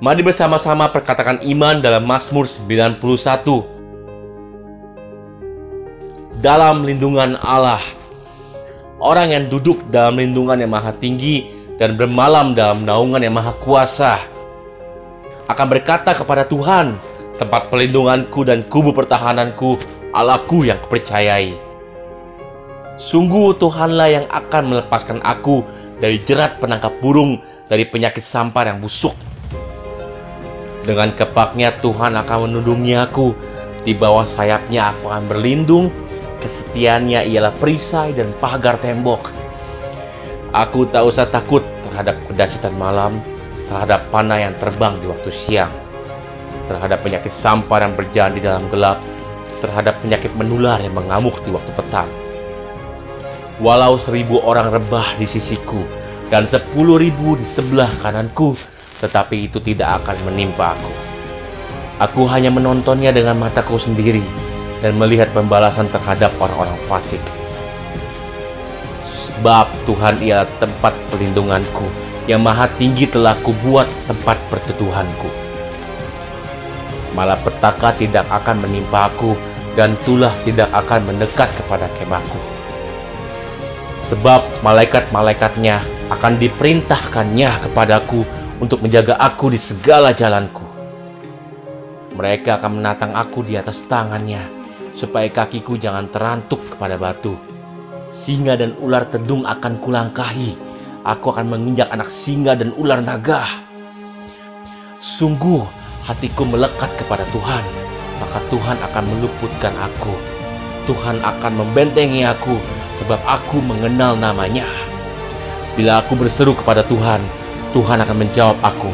Mari bersama-sama perkatakan iman dalam Mazmur 91. Dalam lindungan Allah. Orang yang duduk dalam lindungan yang maha tinggi dan bermalam dalam naungan yang maha kuasa akan berkata kepada Tuhan, tempat perlindunganku dan kubu pertahananku, Allahku yang kupercayai. Sungguh Tuhanlah yang akan melepaskan aku dari jerat penangkap burung, dari penyakit sampar yang busuk. Dengan kepaknya Tuhan akan menundungi aku, di bawah sayapnya aku akan berlindung, kesetiaannya ialah perisai dan pagar tembok. Aku tak usah takut terhadap kedahsyatan malam, terhadap panah yang terbang di waktu siang, terhadap penyakit sampar yang berjalan di dalam gelap, terhadap penyakit menular yang mengamuk di waktu petang. Walau 1.000 orang rebah di sisiku dan 10.000 di sebelah kananku, tetapi itu tidak akan menimpa aku. Aku hanya menontonnya dengan mataku sendiri dan melihat pembalasan terhadap orang-orang fasik. Sebab Tuhan ialah tempat perlindunganku, yang maha tinggi telah kubuat tempat perteduhanku. Malapetaka tidak akan menimpa aku, dan tulah tidak akan mendekat kepada kemahku. Sebab malaikat-malaikatnya akan diperintahkannya kepadaku untuk menjaga aku di segala jalanku. Mereka akan menatang aku di atas tangannya, supaya kakiku jangan terantuk kepada batu. Singa dan ular tedung akan kulangkahi. Aku akan menginjak anak singa dan ular naga. Sungguh hatiku melekat kepada Tuhan, maka Tuhan akan meluputkan aku. Tuhan akan membentengi aku, sebab aku mengenal namanya. Bila aku berseru kepada Tuhan, Tuhan akan menjawab aku.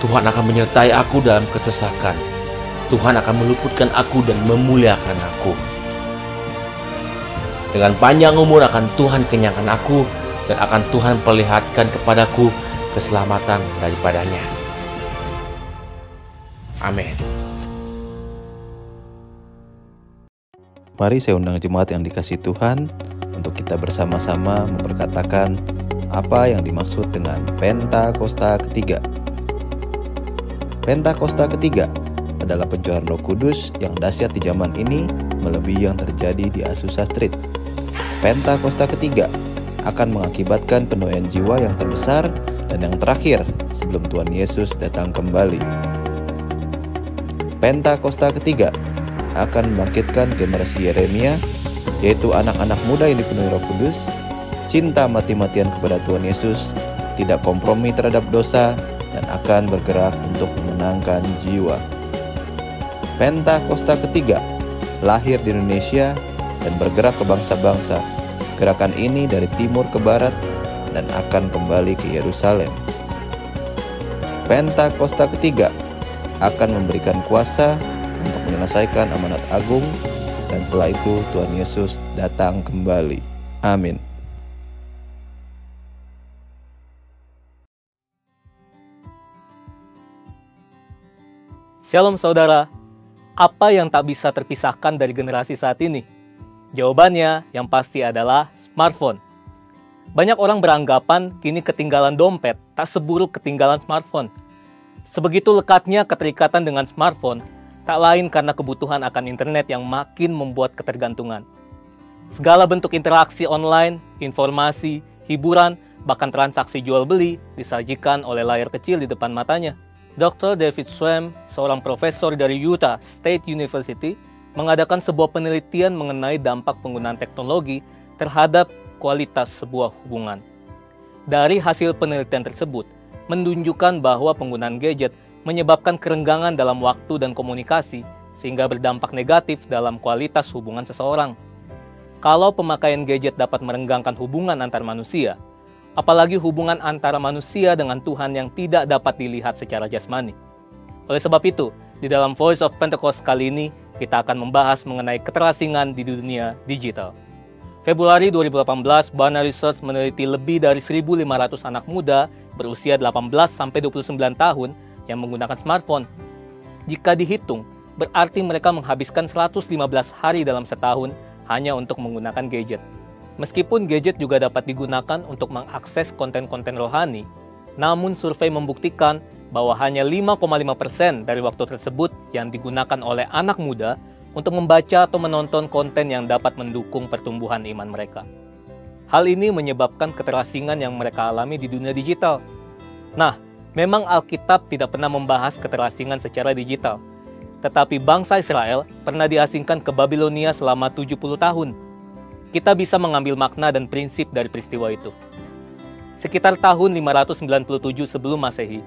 Tuhan akan menyertai aku dalam kesesakan. Tuhan akan meluputkan aku dan memuliakan aku. Dengan panjang umur akan Tuhan kenyangkan aku, dan akan Tuhan perlihatkan kepadaku keselamatan daripadanya. Amin. Mari saya undang jemaat yang dikasihi Tuhan untuk kita bersama-sama memperkatakan apa yang dimaksud dengan Pentakosta ketiga. Pentakosta ketiga adalah pencurahan Roh Kudus yang dahsyat di zaman ini melebihi yang terjadi di Azusa Street. Pentakosta ketiga akan mengakibatkan penuaian jiwa yang terbesar dan yang terakhir sebelum Tuhan Yesus datang kembali. Pentakosta ketiga akan membangkitkan generasi Yeremia, yaitu anak-anak muda yang dipenuhi Roh Kudus, cinta mati-matian kepada Tuhan Yesus, tidak kompromi terhadap dosa, dan akan bergerak untuk memenangkan jiwa. Pentakosta ketiga lahir di Indonesia dan bergerak ke bangsa-bangsa. Gerakan ini dari timur ke barat dan akan kembali ke Yerusalem. Pentakosta ketiga akan memberikan kuasa untuk menyelesaikan amanat agung, dan setelah itu Tuhan Yesus datang kembali. Amin. Shalom saudara, apa yang tak bisa terpisahkan dari generasi saat ini? Jawabannya yang pasti adalah smartphone. Banyak orang beranggapan kini ketinggalan dompet tak seburuk ketinggalan smartphone. Sebegitu lekatnya keterikatan dengan smartphone, tak lain karena kebutuhan akan internet yang makin membuat ketergantungan. Segala bentuk interaksi online, informasi, hiburan, bahkan transaksi jual-beli disajikan oleh layar kecil di depan matanya. Dr. David Schwem, seorang profesor dari Utah State University, mengadakan sebuah penelitian mengenai dampak penggunaan teknologi terhadap kualitas sebuah hubungan. Dari hasil penelitian tersebut, menunjukkan bahwa penggunaan gadget menyebabkan kerenggangan dalam waktu dan komunikasi, sehingga berdampak negatif dalam kualitas hubungan seseorang. Kalau pemakaian gadget dapat merenggangkan hubungan antar manusia, apalagi hubungan antara manusia dengan Tuhan yang tidak dapat dilihat secara jasmani. Oleh sebab itu, di dalam Voice of Pentecost kali ini, kita akan membahas mengenai keterasingan di dunia digital. Februari 2018, Barna Research meneliti lebih dari 1.500 anak muda berusia 18-29 tahun yang menggunakan smartphone. Jika dihitung, berarti mereka menghabiskan 115 hari dalam setahun hanya untuk menggunakan gadget. Meskipun gadget juga dapat digunakan untuk mengakses konten-konten rohani, namun survei membuktikan bahwa hanya 5,5% dari waktu tersebut yang digunakan oleh anak muda untuk membaca atau menonton konten yang dapat mendukung pertumbuhan iman mereka. Hal ini menyebabkan keterasingan yang mereka alami di dunia digital. Nah, memang Alkitab tidak pernah membahas keterasingan secara digital. Tetapi bangsa Israel pernah diasingkan ke Babilonia selama 70 tahun. Kita bisa mengambil makna dan prinsip dari peristiwa itu. Sekitar tahun 597 sebelum Masehi,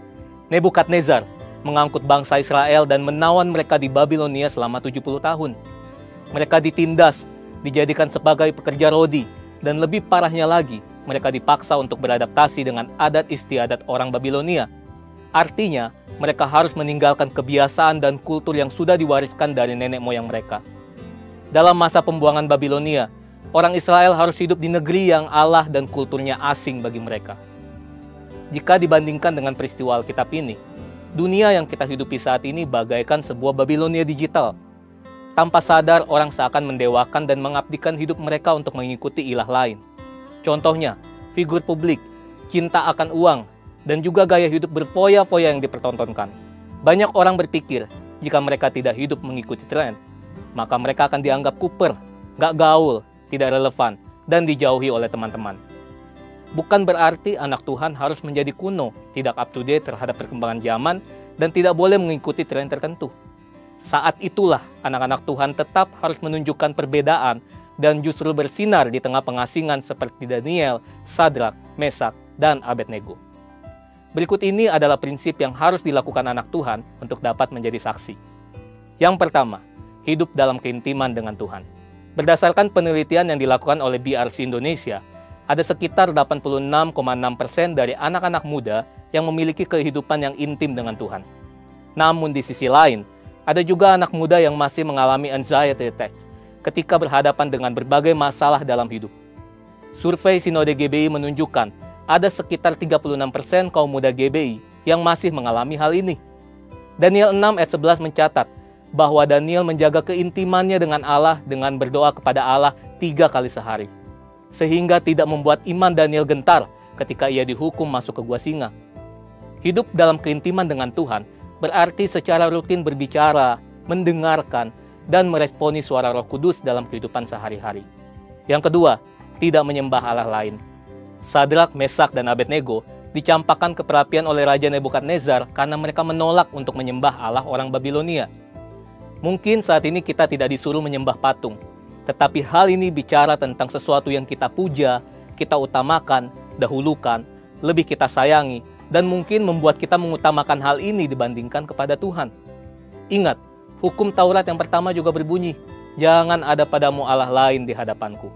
Nebukadnezar mengangkut bangsa Israel dan menawan mereka di Babilonia selama 70 tahun. Mereka ditindas, dijadikan sebagai pekerja rodi, dan lebih parahnya lagi, mereka dipaksa untuk beradaptasi dengan adat istiadat orang Babilonia. Artinya, mereka harus meninggalkan kebiasaan dan kultur yang sudah diwariskan dari nenek moyang mereka. Dalam masa pembuangan Babilonia, orang Israel harus hidup di negeri yang Allah dan kulturnya asing bagi mereka. Jika dibandingkan dengan peristiwa Alkitab ini, dunia yang kita hidupi saat ini bagaikan sebuah Babilonia digital. Tanpa sadar, orang seakan mendewakan dan mengabdikan hidup mereka untuk mengikuti ilah lain. Contohnya, figur publik, cinta akan uang, dan juga gaya hidup berfoya-foya yang dipertontonkan. Banyak orang berpikir, jika mereka tidak hidup mengikuti tren, maka mereka akan dianggap kuper, gak gaul, tidak relevan, dan dijauhi oleh teman-teman. Bukan berarti anak Tuhan harus menjadi kuno, tidak up-to-date terhadap perkembangan zaman, dan tidak boleh mengikuti tren tertentu. Saat itulah anak-anak Tuhan tetap harus menunjukkan perbedaan dan justru bersinar di tengah pengasingan seperti Daniel, Sadrak, Mesak, dan Abednego. Berikut ini adalah prinsip yang harus dilakukan anak Tuhan untuk dapat menjadi saksi. Yang pertama, hidup dalam keintiman dengan Tuhan. Berdasarkan penelitian yang dilakukan oleh BRC Indonesia, ada sekitar 86,6% dari anak-anak muda yang memiliki kehidupan yang intim dengan Tuhan. Namun di sisi lain, ada juga anak muda yang masih mengalami anxiety attack ketika berhadapan dengan berbagai masalah dalam hidup. Survei Sinode GBI menunjukkan ada sekitar 36% kaum muda GBI yang masih mengalami hal ini. Daniel 6 ayat 11 mencatat bahwa Daniel menjaga keintimannya dengan Allah dengan berdoa kepada Allah 3 kali sehari, sehingga tidak membuat iman Daniel gentar ketika ia dihukum masuk ke gua singa. Hidup dalam keintiman dengan Tuhan berarti secara rutin berbicara, mendengarkan, dan meresponi suara Roh Kudus dalam kehidupan sehari-hari. Yang kedua, tidak menyembah Allah lain. Sadrak, Mesak, dan Abednego dicampakkan ke perapian oleh Raja Nebukadnezar karena mereka menolak untuk menyembah Allah orang Babilonia. Mungkin saat ini kita tidak disuruh menyembah patung, tetapi hal ini bicara tentang sesuatu yang kita puja, kita utamakan, dahulukan, lebih kita sayangi, dan mungkin membuat kita mengutamakan hal ini dibandingkan kepada Tuhan. Ingat, hukum Taurat yang pertama juga berbunyi, jangan ada padamu Allah lain di hadapanku.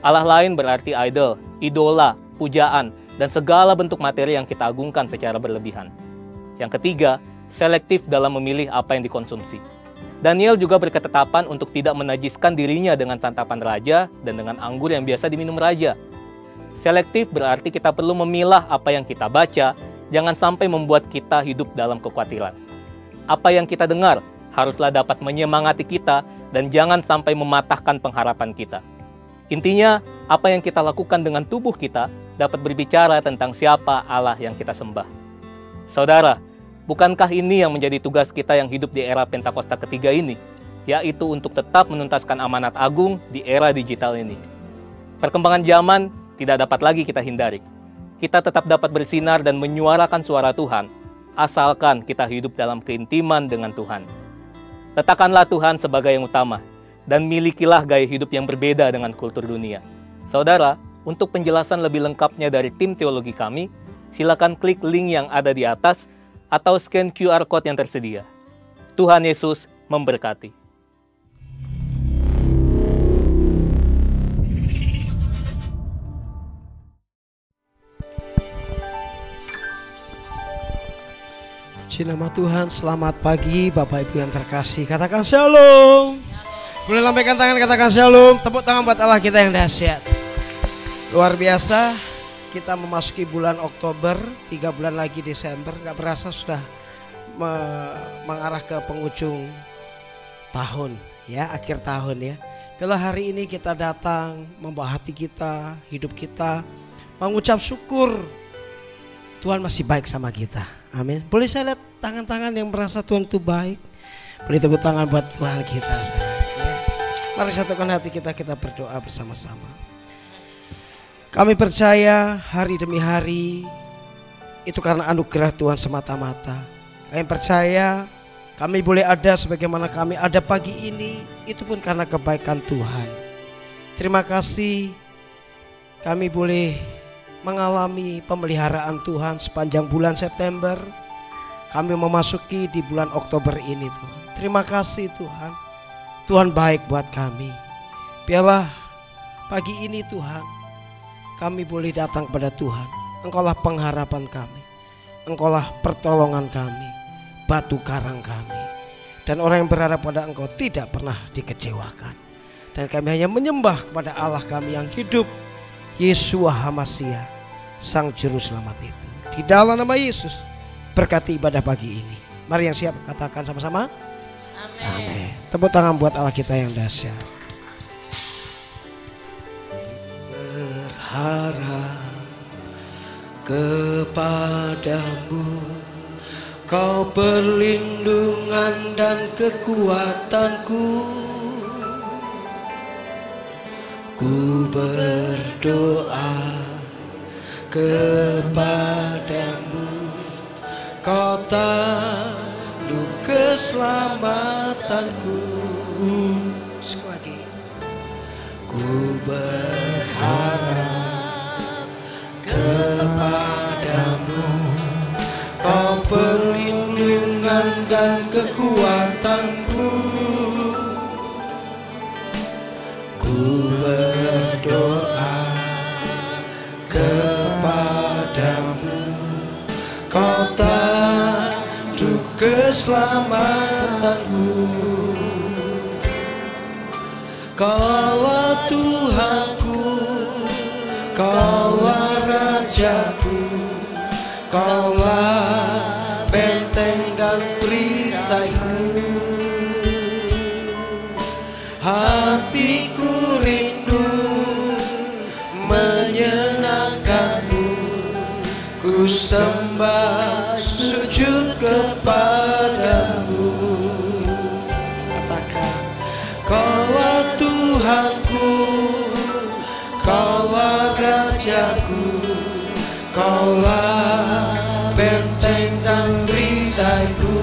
Allah lain berarti idol, idola, pujaan, dan segala bentuk materi yang kita agungkan secara berlebihan. Yang ketiga, selektif dalam memilih apa yang dikonsumsi. Daniel juga berketetapan untuk tidak menajiskan dirinya dengan santapan raja dan dengan anggur yang biasa diminum raja. Selektif berarti kita perlu memilah apa yang kita baca, jangan sampai membuat kita hidup dalam kekhawatiran. Apa yang kita dengar haruslah dapat menyemangati kita dan jangan sampai mematahkan pengharapan kita. Intinya, apa yang kita lakukan dengan tubuh kita dapat berbicara tentang siapa Allah yang kita sembah. Saudara, bukankah ini yang menjadi tugas kita yang hidup di era Pentakosta ketiga ini, yaitu untuk tetap menuntaskan amanat agung di era digital ini? Perkembangan zaman tidak dapat lagi kita hindari. Kita tetap dapat bersinar dan menyuarakan suara Tuhan, asalkan kita hidup dalam keintiman dengan Tuhan. Letakkanlah Tuhan sebagai yang utama, dan milikilah gaya hidup yang berbeda dengan kultur dunia. Saudara, untuk penjelasan lebih lengkapnya dari tim teologi kami, silakan klik link yang ada di atas, atau scan QR Code yang tersedia. Tuhan Yesus memberkati. Puji nama Tuhan, selamat pagi Bapak Ibu yang terkasih. Katakan shalom. Boleh lambaikan tangan, katakan shalom. Tepuk tangan buat Allah kita yang dahsyat. Luar biasa, kita memasuki bulan Oktober, 3 bulan lagi Desember. Gak berasa sudah mengarah ke penghujung tahun ya, akhir tahun ya. Bila hari ini kita datang membawa hati kita, hidup kita, mengucap syukur Tuhan masih baik sama kita. Amin. Boleh saya lihat tangan-tangan yang merasa Tuhan itu baik? Boleh tepuk tangan buat Tuhan kita. Ya. Mari satukan hati kita, kita berdoa bersama-sama. Kami percaya hari demi hari itu karena anugerah Tuhan semata-mata. Kami percaya kami boleh ada sebagaimana kami ada pagi ini, itu pun karena kebaikan Tuhan. Terima kasih kami boleh mengalami pemeliharaan Tuhan sepanjang bulan September. Kami memasuki di bulan Oktober ini Tuhan. Terima kasih Tuhan. Tuhan baik buat kami. Biarlah pagi ini Tuhan, kami boleh datang kepada Tuhan. Engkaulah pengharapan kami. Engkaulah pertolongan kami, batu karang kami. Dan orang yang berharap pada Engkau tidak pernah dikecewakan. Dan kami hanya menyembah kepada Allah kami yang hidup, Yeshua HaMashiach, Sang Juru Selamat itu. Di dalam nama Yesus, berkati ibadah pagi ini. Mari yang siap katakan sama-sama. Amin. Tepuk tangan buat Allah kita yang dahsyat. Berharap kepadamu, Kau perlindungan dan kekuatanku. Ku berdoa kepadamu, Kau tanduk keselamatanku. Sekali lagi. Ku berharap kepadamu, Kau perlindungan dan kekuatanku. Ku berdoa kepadamu, Kau tanduk keselamatanku. Kaulah Tuhanku, Kaulah Rajaku, Kaulah benteng dan perisaiku. Hatiku rindu menyenangkanmu, ku sembah sujud kepadamu. Katakan, Kaulah Tuhanku, Kaulah Rajaku, Kaulah benteng dan perisaiku.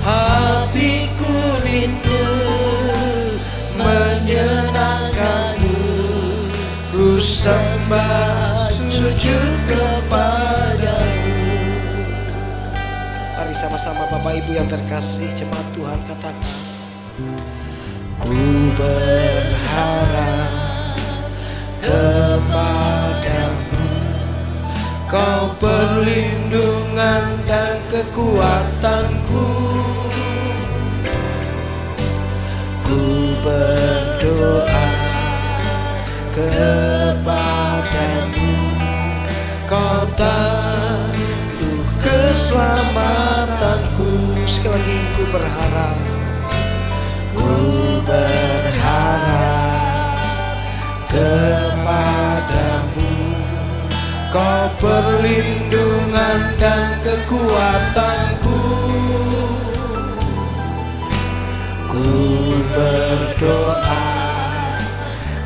Hatiku rindu menyenangkanmu, ku sembah sujud kepadamu. Mari sama-sama Bapak Ibu yang terkasih, jemaat Tuhan, katakan, ku berharap kepadamu, Kau perlindungan dan kekuatanku. Ku berdoa kepadamu, Kau tanduk keselamatanku. Sekali lagi, ku berharap, ku berharap kepadamu, Kau perlindungan dan kekuatanku. Ku berdoa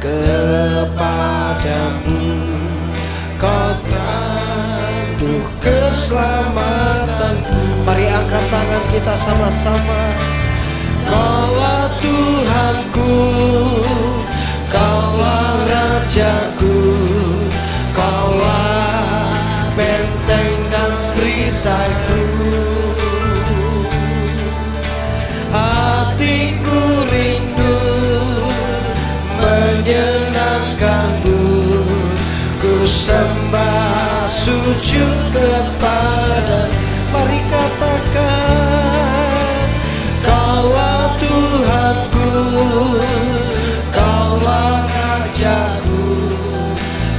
kepadamu, Kau tanduk keselamatanku. Mari angkat tangan kita sama-sama. Kaulah Tuhanku, Kaulah Rajaku, Kaulah benteng dan perisaiku. Hatiku rindu menyenangkanmu, ku sembah sujud kepada. Mari katakan, Kaulah Tuhanku, Kaulah Rajaku,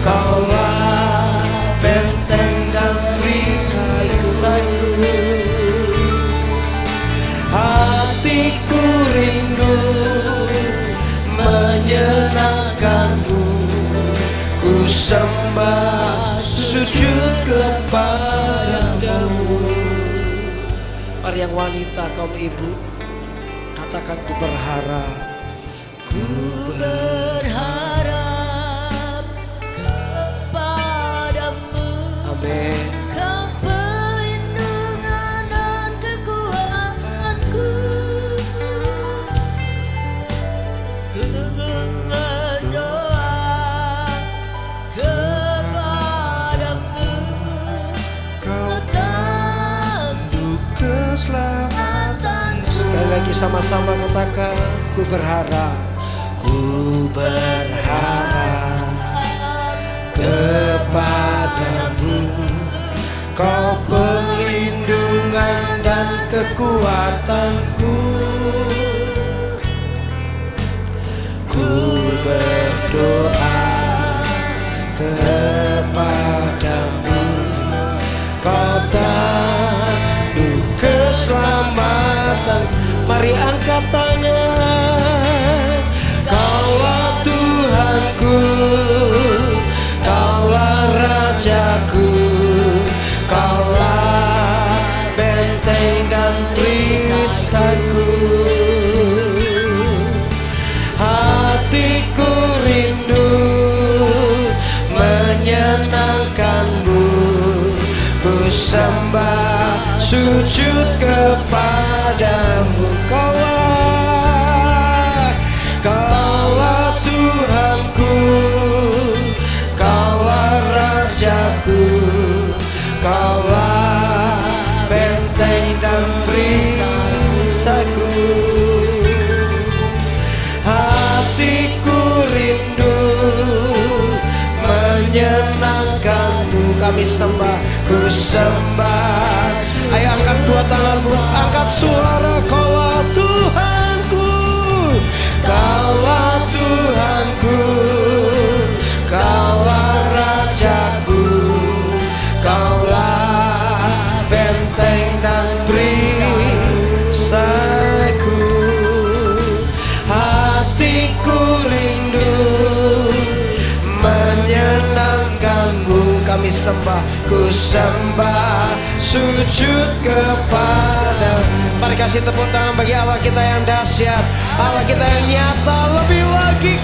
Kaulah benteng dan perisaiku. Hatiku rindu menyenangkanmu, ku sembah kepadamu. Mari yang wanita, kaum ibu, katakan ku berharap. Ku berharap kepadamu. Amin. Kau perlindungan dan kekuatanku. Ku berdoa kepadamu. Kau tanduk keselamatanku. Sekali lagi sama-sama katakan, ku berharap. Ku berharap kepadamu. Kau perlindungan dan kekuatanku. Ku berdoa kepadamu. Kau tanduk keselamatan. Mari angkat tangan. Kaulah Tuhanku, Kaulah Rajaku, Kaulah benteng dan perisaiku. Hatiku rindu menyenangkanmu. Ku sembah sujud kepadamu. Kaulah Tuhanku, Kaulah Rajaku, Kaulah benteng dan perisaiku. Hatiku rindu menyenangkanmu. Kami sembah, ku sembah. Ayo angkat dua tanganmu, angkat suara. Kaulah Tuhanku, Kaulah Tuhanku, Kaulah Rajaku, Kaulah benteng dan perisaiku. Hatiku rindu menyenangkanmu. Kami sembah, ku sembah, sujud kepada. Mari kasih tepuk tangan bagi Allah kita yang dahsyat, Allah kita yang nyata. Lebih lagi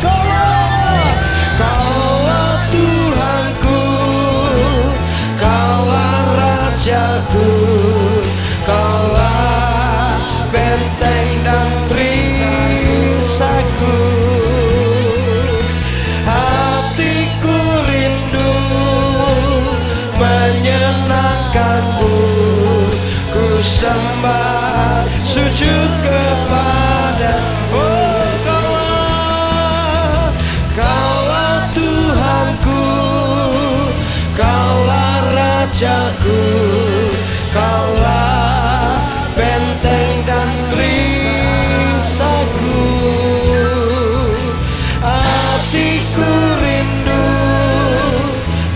Kaulah Tuhanku, Kaulah Rajaku, Kaulah benteng dan perisaiku. Hatiku rindu menyenangkanmu. Ku sembah, sujud kepada. Oh, Kaulah Tuhanku, Kaulah Rajaku, Kaulah benteng dan perisaiku. Hatiku rindu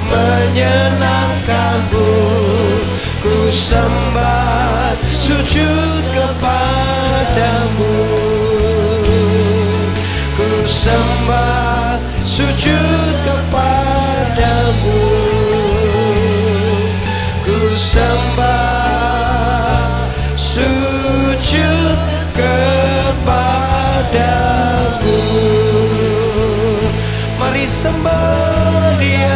menyenangkanmu. Ku sembah, sujud kepadamu. Ku sembah, sujud kepadamu. Ku sembah, sujud kepadamu. Mari sembah Dia.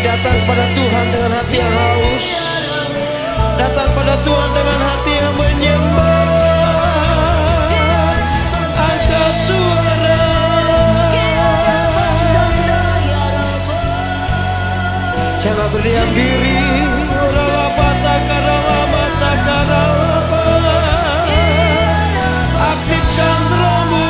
Datang pada Tuhan dengan hati yang haus, datang pada Tuhan dengan hati yang menyembah. Angkat suara, jangan berdiam diri. Aktifkan rohmu.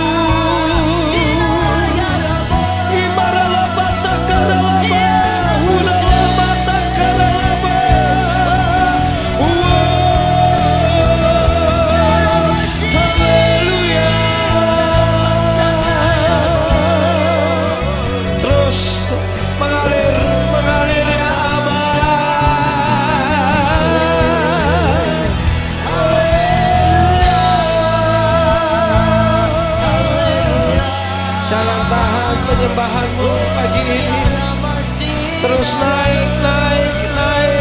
penyembahanmu pagi ini. Terus naik, naik, naik.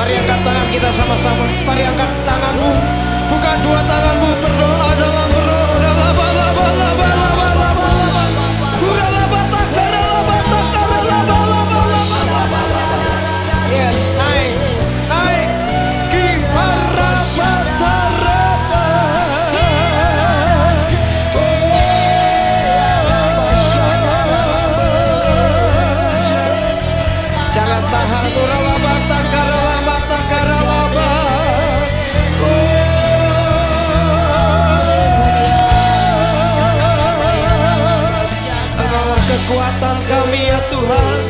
Mari angkat tangan kita sama-sama. Mari angkat tanganmu. Bukan dua tanganmu. Berdoa dalam yes, naik, naik. Jangan tahan. Kekuatan kami ya Tuhan,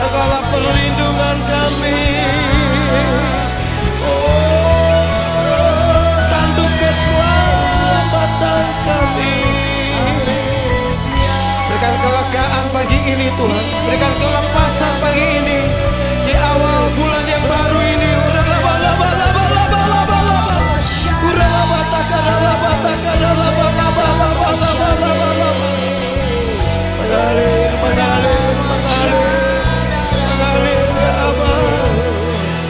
Engkaulah perlindungan kami. Tanduk keselamatan kami. Berikan kelegaan pagi ini Tuhan, berikan kelepasan pagi ini di awal bulan yang baru ini. Mengalir, mengalir, mengalir ya Allah.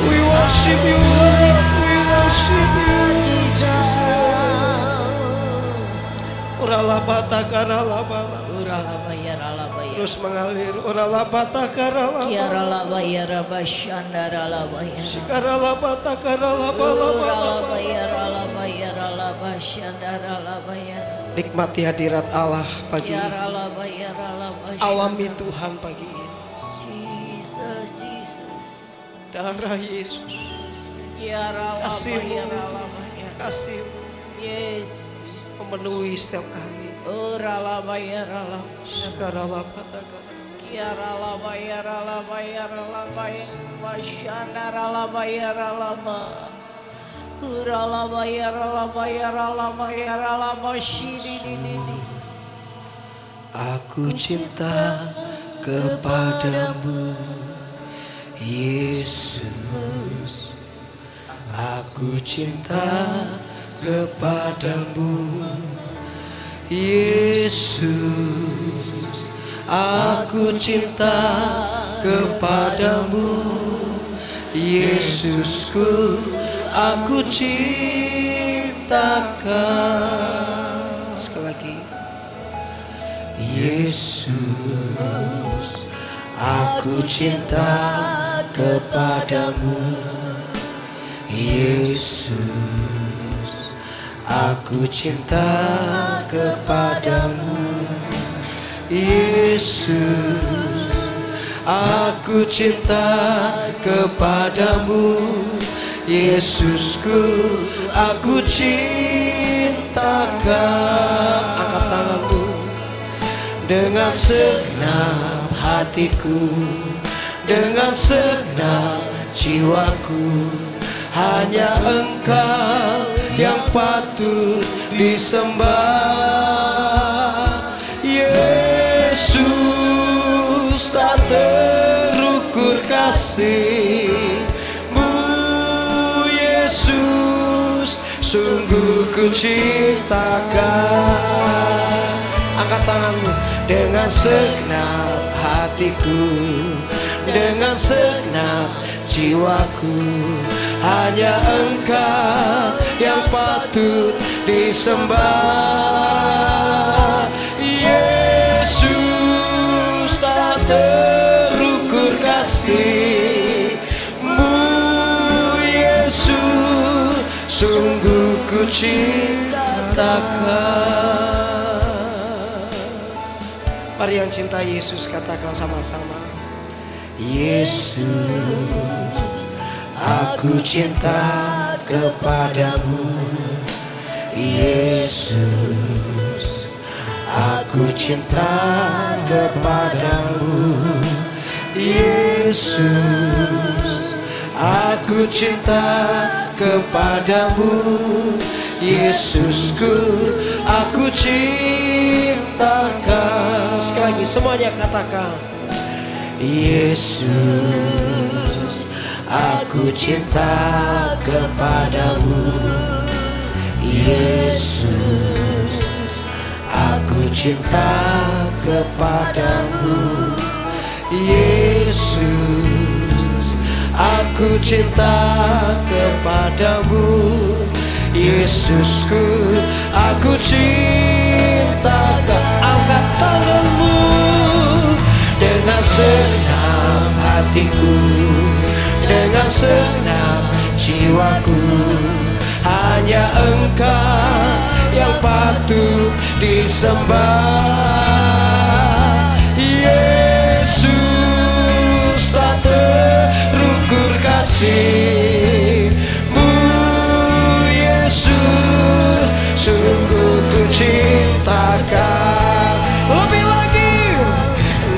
We worship you, Lord. We worship you, Jesus. Terus mengalir. Nikmati hadirat Allah pagi ini. Alami Tuhan pagi ini. Darah Yesus. Kasih-Mu, kasih-Mu memenuhi setiap kami. Aku cinta kepadamu, Yesus. Aku cinta kepadamu, Yesus. Aku cinta kepadamu, Yesusku. Aku cintakan. Sekali lagi. Yesus, aku cinta kepadamu, Yesus. Aku cinta kepadamu, Yesus. Aku cinta kepadamu, Yesusku. Aku cintakan. Angkat tanganmu. Dengan segenap hatiku, dengan segenap jiwaku, hanya Engkau yang patut disembah. Yesus, tak terukur kasih-Mu, Yesus, sungguh ku cintakan. Angkat tanganmu. Dengan segenap hatiku, dengan segenap jiwaku, hanya Engkau yang patut disembah. Yesus, tak terukur kasih-Mu, Yesus, sungguh ku cintakan. Mari yang cinta Yesus katakan sama-sama. Yesus, aku cinta kepadamu, Yesus. Aku cinta kepadamu, Yesus. Aku cinta kepadamu, Yesusku, aku cintakan. Sekali lagi semuanya katakan, Yesus, aku cinta kepadamu, Yesus, aku cinta kepadamu, Yesus, aku cinta kepadamu, Yesusku, aku cinta. Angkat tanganmu. Dengan senang hatiku, dengan senang jiwaku, hanya Engkau yang patut disembah. Yesus, tak terukur kasih-Mu, Yesus, sungguh ku cintakan. Lebih lagi,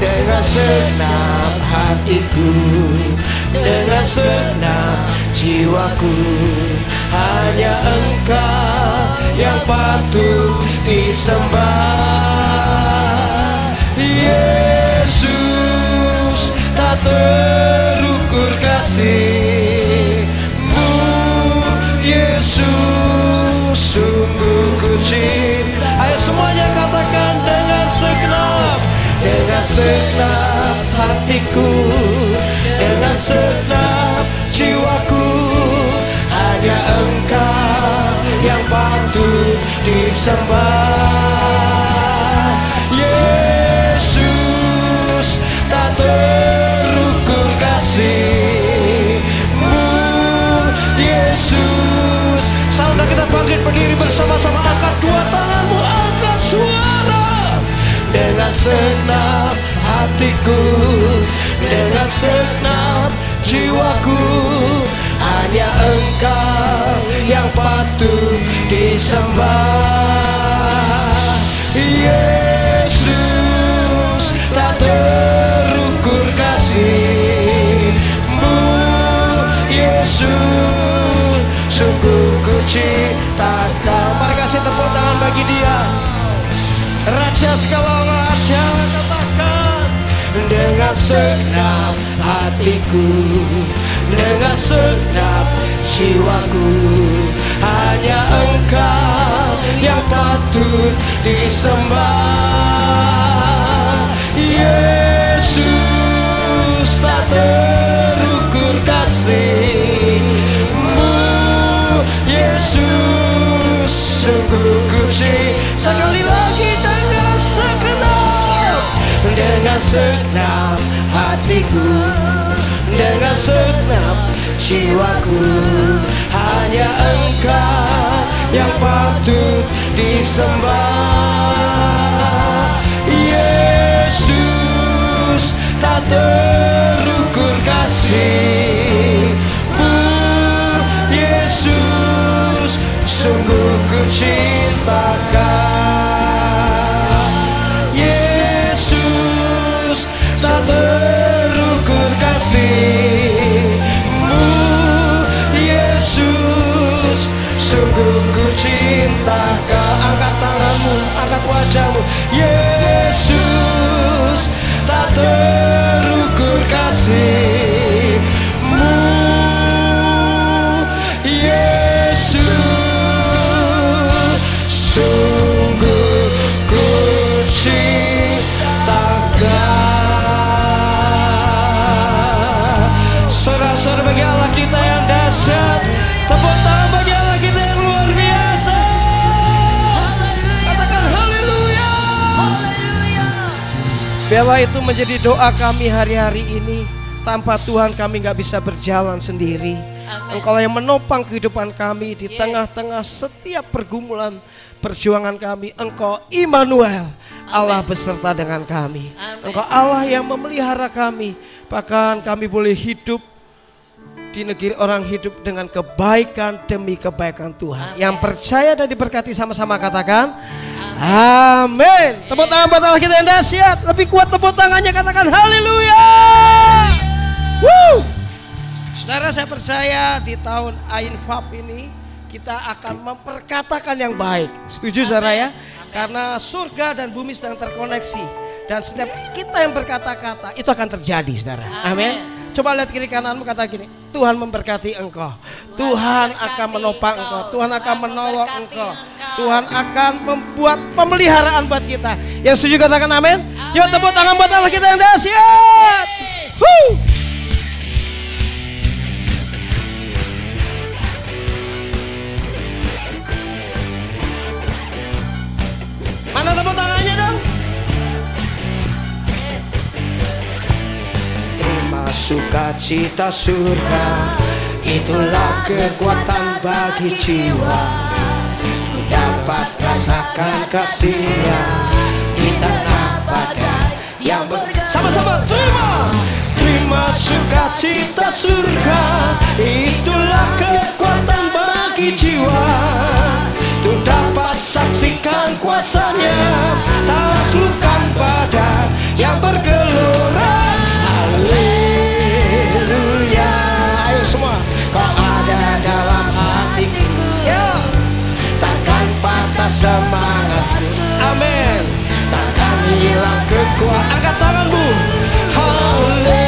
dengan senang hatiku, dengan senang jiwaku, hanya Engkau yang patut disembah. Yesus, tak terukur kasih-Mu, Yesus, sungguh ku cinta. Ayo semuanya katakan dengan segenap. Dengan segenap hatiku, dengan segenap jiwaku, hanya Engkau yang patut disembah. Yesus, tak terukur kasih-Mu, Yesus. Saudara, kita bangkit berdiri bersama-sama, angkat dua tanganmu, angkat suara. Dengan segenap hatiku, dengan segenap jiwaku, hanya Engkau yang patut disembah. Yesus, tak terukur kasih-Mu, Yesus, sungguh ku cintakan. Mari kasih tepuk tangan bagi Dia, Raja segala raja. Katakan, dengan segenap hatiku, dengan segenap jiwaku, hanya Engkau yang patut disembah. Yesus, tak terukur kasih-Mu, Yesus, sungguh ku cinta. Sekali lagi, dengan segenap, dengan segenap hatiku, dengan segenap jiwaku, hanya Engkau yang patut disembah. Yesus, tak terukur kasih-Mu, Yesus, sungguh ku cintakan. Yesus, tak terukur kasih-Mu, Yesus, sungguh ku cintakan. Angkat tanganmu, angkat wajahmu. Yesus, tak terukur kasih-Mu, Yesus, sungguh ku cintakan. Saudara-saudara, bagi Allah kita yang dahsyat, tepuk tangan bagi Allah kita yang luar biasa. Katakan haleluya. Biarlah itu menjadi doa kami hari-hari ini. Tanpa Tuhan kami gak bisa berjalan sendiri. Engkau yang menopang kehidupan kami di tengah-tengah setiap pergumulan perjuangan kami. Engkau Immanuel, Allah beserta dengan kami. Engkau Allah yang memelihara kami. Bahkan kami boleh hidup di negeri orang hidup dengan kebaikan demi kebaikan Tuhan. Yang percaya dan diberkati sama-sama katakan amin. Tepuk tangan buat Allah kita yang dahsyat. Lebih kuat tepuk tangannya, katakan haleluya. Woo! Saudara, saya percaya di tahun Ain Fab ini kita akan memperkatakan yang baik. Setuju saudara ya? Karena surga dan bumi sedang terkoneksi. Dan setiap kita yang berkata-kata itu akan terjadi saudara. Amin. Coba lihat kiri kananmu, kata gini, Tuhan memberkati engkau. Tuhan akan menopang engkau. Tuhan akan menolong engkau. Tuhan akan membuat pemeliharaan buat kita. Yang setuju katakan amin. Yuk tepuk tangan buat Allah kita yang dahsyat. Mana tepuk tangannya dong? Terima sukacita surga, itulah kekuatan bagi jiwa. Ku dapat rasakan kasih-Nya di tengah badai yang sama-sama terima sukacita surga, itulah kekuatan bagi jiwa. Ku dapat saksikan kuasa-Nya, taklukkan badai yang bergelora. Haleluya. Ayo semua, Kau ada dalam hatiku. Yo, takkan patah semangat. Amin. Takkan hilang kekuatan. Angkat tanganmu. Haleluya.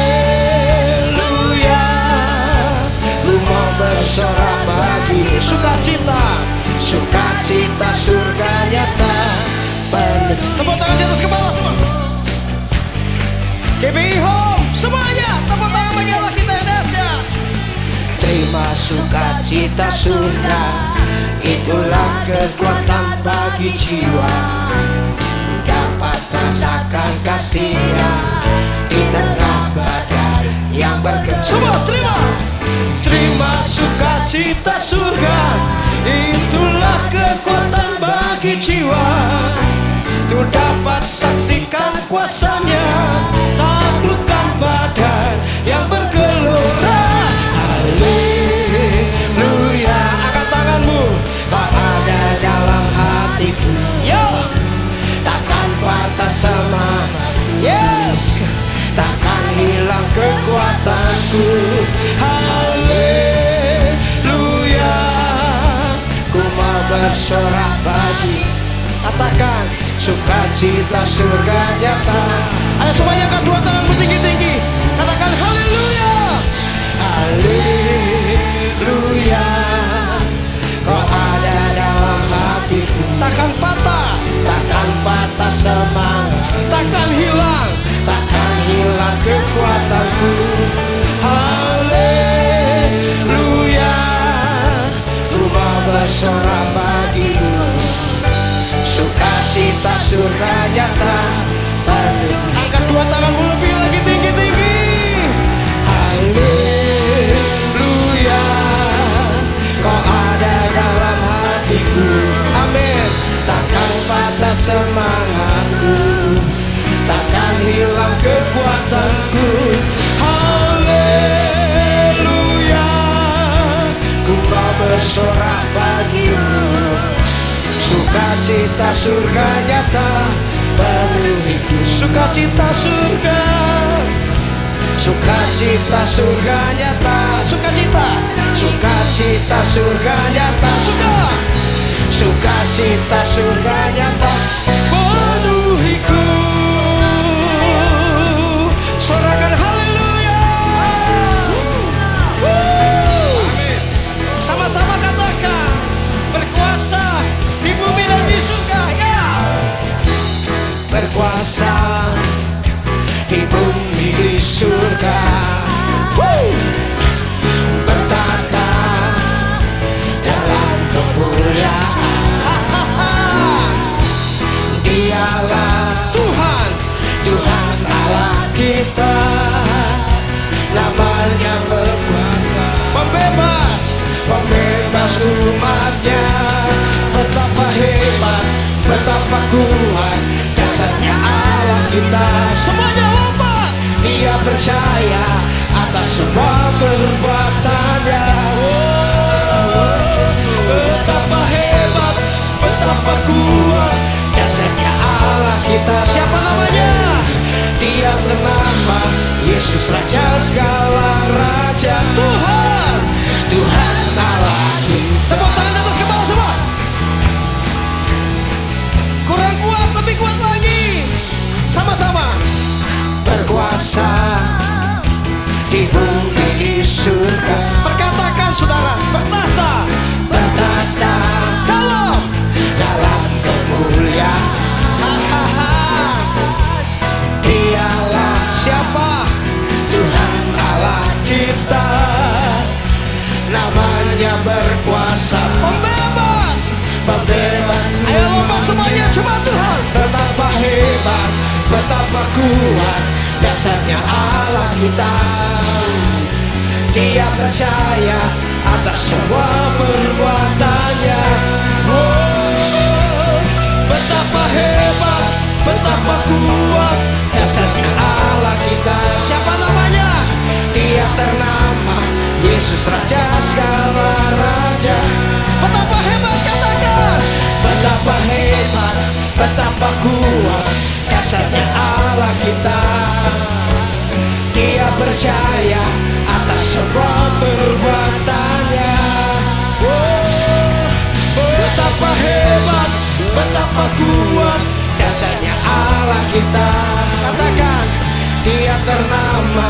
Ku mau bersorak bagi sukacita. Sukacita surga nyata. Tepuk tangan di atas kepala semua. KBI Home semuanya, tepuk tangan bagi Allah kita yang dahsyat. Terima sukacita surga, itulah kekuatan bagi jiwa. Dapat rasakan kasih-Nya di tengah badai yang bergelora. Semua terima sukacita surga, itulah kekuatan bagi jiwa. Tu dapat saksikan kuasa-Nya, taklukkan badai yang bergelora. Haleluya. Angkat tanganmu. Kau ada dalam hatiku. Yo, takkan patah semangat. Yes, takkan hilang kekuatanku. Haleluya. Ku mau bersorak bagi, katakan, sukacita surga nyata. Ayo semuanya angkat dua tanganmu tinggi-tinggi. Katakan haleluya. Haleluya. Kau ada dalam hatiku. Takkan patah semangat. Takkan hilang kekuatanku. Haleluya. Ku mau bersorak bagimu. Sukacita surga nyata. Angkat dua tanganmu lebih lagi tinggi-tinggi. Haleluya. Kau ada dalam hatiku. Amin. Takkan patah semangatku, takkan hilang kekuatanku. Haleluya. Ku mau bersorak bagimu. Sukacita surga nyata penuhiku. Sukacita surga, sukacita surga nyata. Sukacita surga nyata. Sukacita surga nyata penuhiku. Sorakan haleluya. Amin. Sama-sama katakan, berkuasa di bumi dan di surga, ya. Berkuasa di bumi di surga. Bertata dalam kemuliaan. Dialah Tuhan, Tuhan Allah kita. Namanya berkuasa, pembebas umatnya. Betapa hebat, betapa kuat dasarnya Allah kita. Semuanya lompat. Dia percaya atas semua perbuatannya. Betapa hebat, betapa kuat dasarnya Allah kita. Siapa namanya? Dia bernama Yesus, Raja segala raja. Tuhan berkuasa di bumi di surga. Perkatakan saudara, bertahta, bertahta dalam kemuliaan. Dialah siapa? Tuhan Allah kita, namanya berkuasa, pembebas, pembebas. Ayo lompat semuanya, coba Tuhan. Betapa hebat, betapa kuat dasarnya Allah kita. Dia percaya atas semua perbuatannya. Oh, betapa hebat, betapa kuat dasarnya Allah kita. Siapa namanya? Dia ternama Yesus, Raja segala raja. Betapa hebat, katakan. Betapa hebat, betapa kuat dasarnya Allah kita. Dia percaya atas semua perbuatannya. Oh, betapa hebat, betapa kuat dasarnya Allah kita. Katakan, dia ternama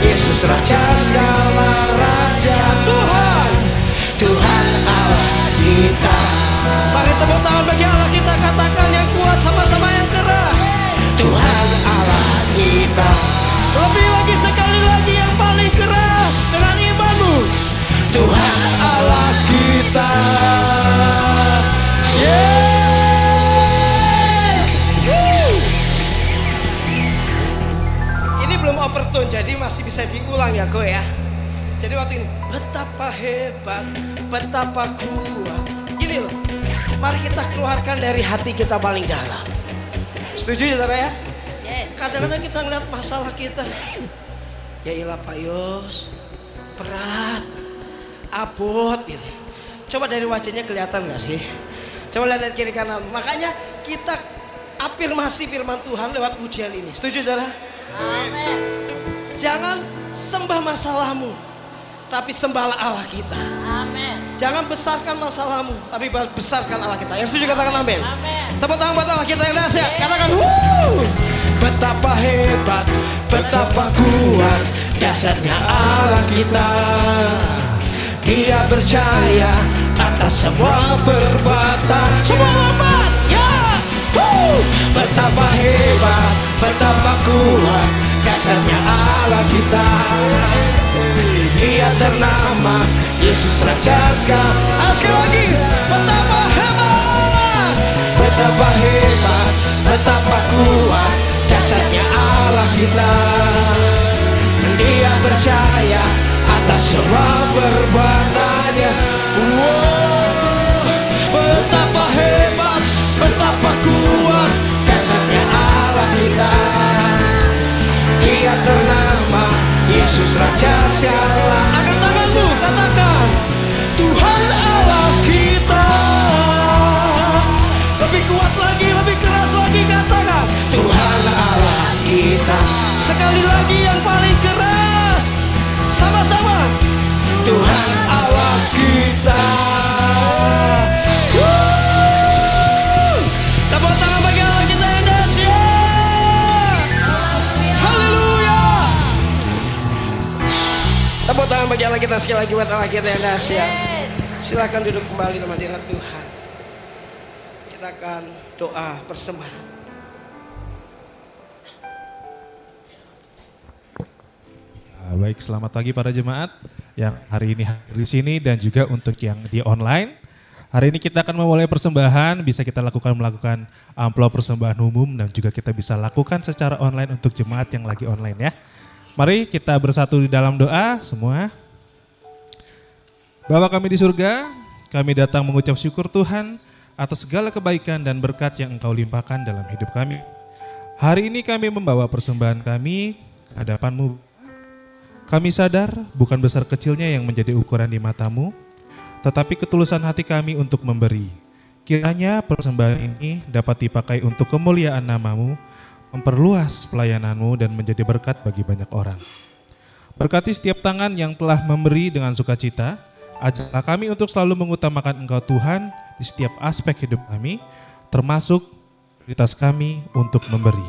Yesus, Raja segala raja. Tuhan, Tuhan Allah kita. Mari tepuk tangan bagi Allah kita. Katakan yang kuat, sama-sama yang keras. Tuhan Allah kita. Lebih lagi, sekali lagi yang paling keras dengan imanmu. Tuhan Allah kita. Ini belum overtone, jadi masih bisa diulang ya Ko ya. Jadi waktu ini, betapa hebat, betapa kuat. Gini loh, mari kita keluarkan dari hati kita paling dalam. Setuju ya saudara ya? Kadang-kadang kita ngeliat masalah kita, ya ilah Pak Yos, berat, abot gitu. Coba dari wajahnya kelihatan gak sih? Coba lihat dari kiri kanan. Makanya kita afirmasi firman Tuhan lewat pujian ini. Setuju saudara? Amin. Jangan sembah masalahmu, tapi sembahlah Allah kita. Amin. Jangan besarkan masalahmu, tapi besarkan Allah kita. Yang setuju katakan amin. Amin. Tepuk tangan buat Allah kita yang dahsyat. Katakan wuh. Betapa hebat, betapa kuat dasarnya Allah kita. Dia percaya atas semua perbuatan. Semua lompat, ya. Betapa hebat, betapa kuat dasarnya Allah kita. Dia ternama Yesus, Raja segala. Sekali lagi, betapa hebat, betapa hebat, betapa kuat dasarnya Allah kita. Dia percaya atas semua perbuatannya. Wow, betapa hebat, betapa kuat dasarnya Allah kita. Dia ternama Yesus, Raja segala. Angkat tanganmu, katakan Tuhan Allah kita. Lebih kuat lagi, lebih keras lagi, katakan Tuhan Allah kita. Sekali lagi yang paling keras, sama-sama Tuhan Allah kita. Tepuk tangan bagi Allah kita yang dahsyat. Haleluya. Tepuk tangan bagi Allah kita sekali lagi buat Allah kita yang dahsyat. Silakan duduk kembali dalam hadirat Tuhan. Kita akan doa persembahan. Baik, selamat pagi para jemaat yang hari ini hadir di sini dan juga untuk yang di online. Hari ini kita akan memulai persembahan, bisa kita melakukan amplop persembahan umum dan juga kita bisa lakukan secara online untuk jemaat yang lagi online ya. Mari kita bersatu di dalam doa semua. Bapa kami di surga, kami datang mengucap syukur Tuhan atas segala kebaikan dan berkat yang Engkau limpahkan dalam hidup kami. Hari ini kami membawa persembahan kami ke hadapan-Mu. Kami sadar bukan besar kecilnya yang menjadi ukuran di mata-Mu, tetapi ketulusan hati kami untuk memberi. Kiranya persembahan ini dapat dipakai untuk kemuliaan nama-Mu, memperluas pelayanan-Mu dan menjadi berkat bagi banyak orang. Berkati setiap tangan yang telah memberi dengan sukacita, ajarlah kami untuk selalu mengutamakan Engkau Tuhan di setiap aspek hidup kami, termasuk prioritas kami untuk memberi.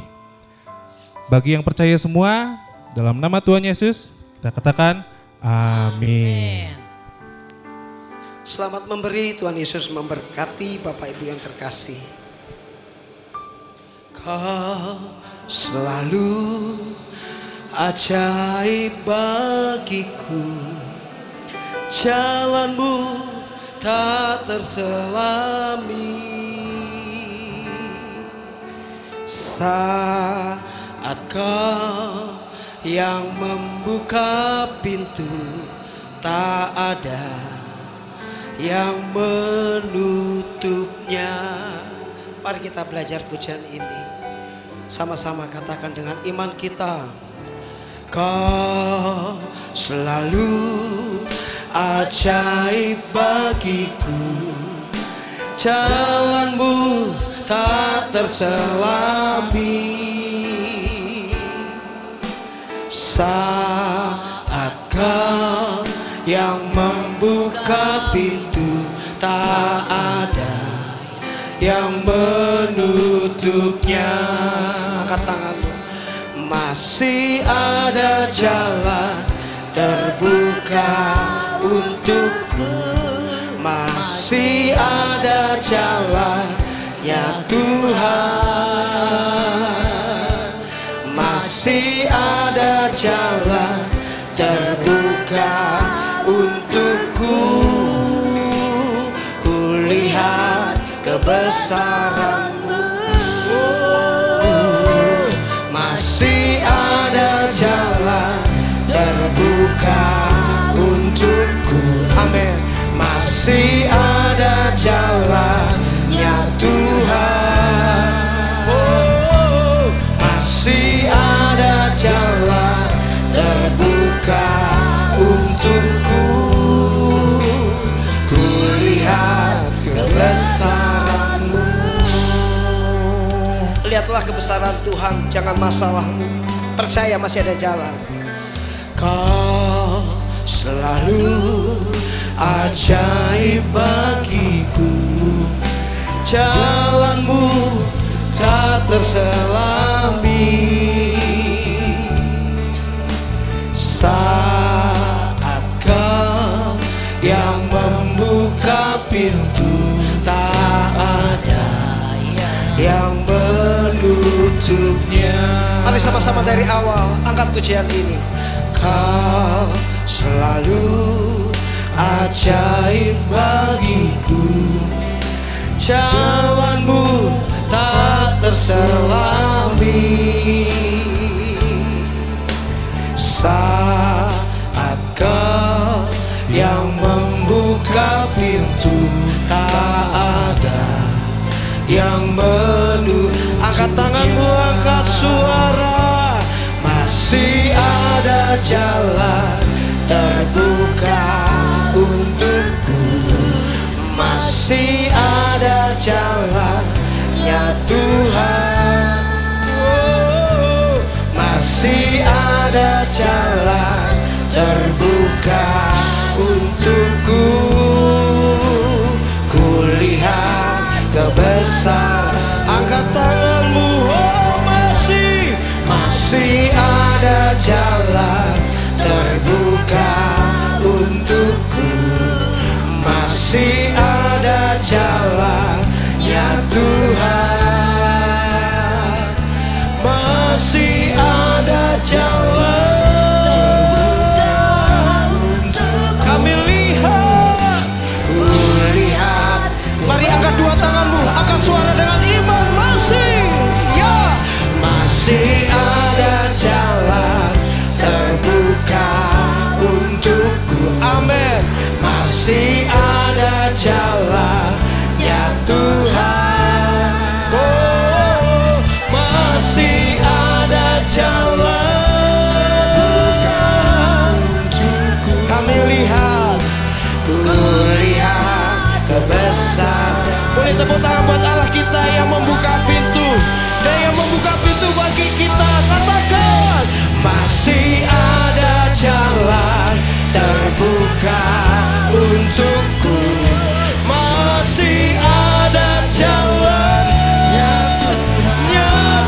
Bagi yang percaya semua, Dalam nama Tuhan Yesus kita katakan amin. Selamat memberi, Tuhan Yesus memberkati Bapak Ibu yang terkasih. Kau selalu ajaib bagiku, jalanmu tak terselami. Saat kau yang membuka pintu, tak ada yang menutupnya. Mari kita belajar pujian ini. Sama-sama katakan dengan iman kita. Kau selalu ajaib bagiku, jalanmu tak terselami. Saat kau yang membuka pintu, tak ada yang menutupnya. Angkat tanganmu. Masih ada jalan terbuka untukku, masih ada jalannya Tuhan, masih ada jalan terbuka untukku. Kulihat kebesaran-Mu, masih ada jalan terbuka untukku. Amin. Masih ada jalannya Tuhan. Masih ada jalan terbuka untukku. Kulihat kebesaran-Mu. Lihatlah kebesaran Tuhan, jangan masalahmu. Percaya masih ada jalan. Kau selalu ajaib bagiku, jalanmu tak terselami. Saat kau yang membuka pintu, tak ada yang menutupnya. Mari sama-sama dari awal angkat pujian ini. Kau selalu ajaib bagiku, jalanmu tak terselami. Saat kau yang membuka pintu, tak ada yang angkat tanganmu, angkat suara. Masih ada jalan terbuka untukku, masih ada jalannya Tuhan. Masih ada jalan terbuka untukku. Kulihat kebesaran. Angkat tanganmu. Oh, masih ada jalan terbuka untukku. Masih ada jalannya Tuhan. Masih ada jalan terbuka. Kami lihat, kulihat. Mari angkat dua tanganmu, angkat suara dengan iman. Masih ada jalan terbuka untukku. Amin. Masih ada jalannya Tuhan. Oh, masih ada jalan untukku. Kami lihat, kulihat kebesaran. Boleh tepuk tangan buat Allah kita yang membuka pintu. Dan yang membuka pintu bagi kita. Katakan, masih ada jalan terbuka untukku. Masih ada jalannya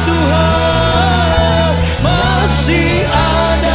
Tuhan. Masih ada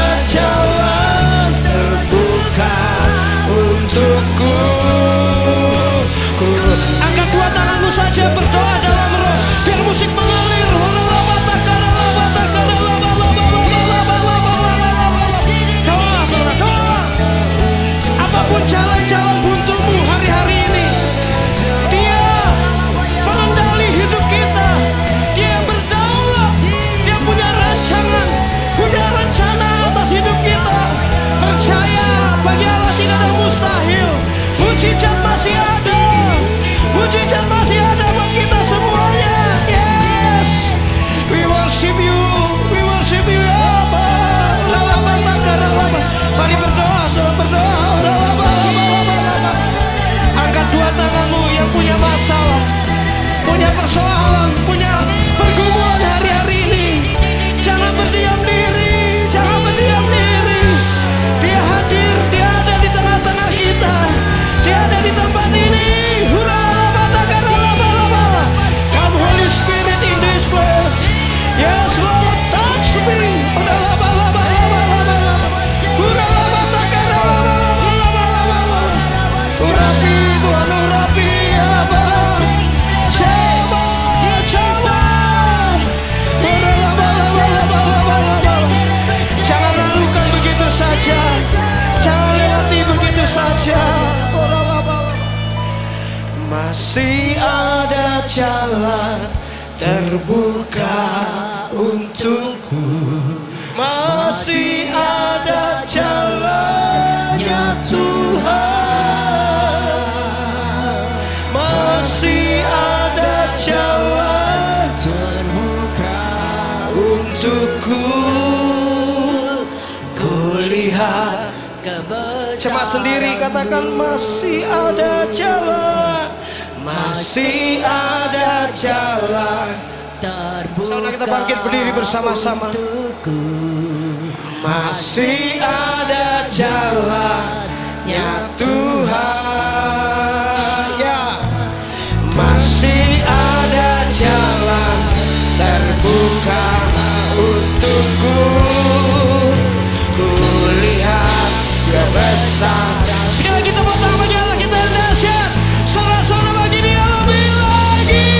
masih ada jalan terbuka untukku. Masih ada jalannya Tuhan. Masih ada jalan terbuka untukku. Kulihat cemas sendiri, katakan masih ada jalan. Masih ada jalan terbuka. Saudara kita bangkit berdiri bersama-sama. Masih ada jalannya Tuhan. Ya, masih ada jalan terbuka untukku. Kulihat kebesaran. Sekali lagi tepuk tangan bagi Allah kita yang dahsyat. Sorak-sorak bagi Dia lebih lagi.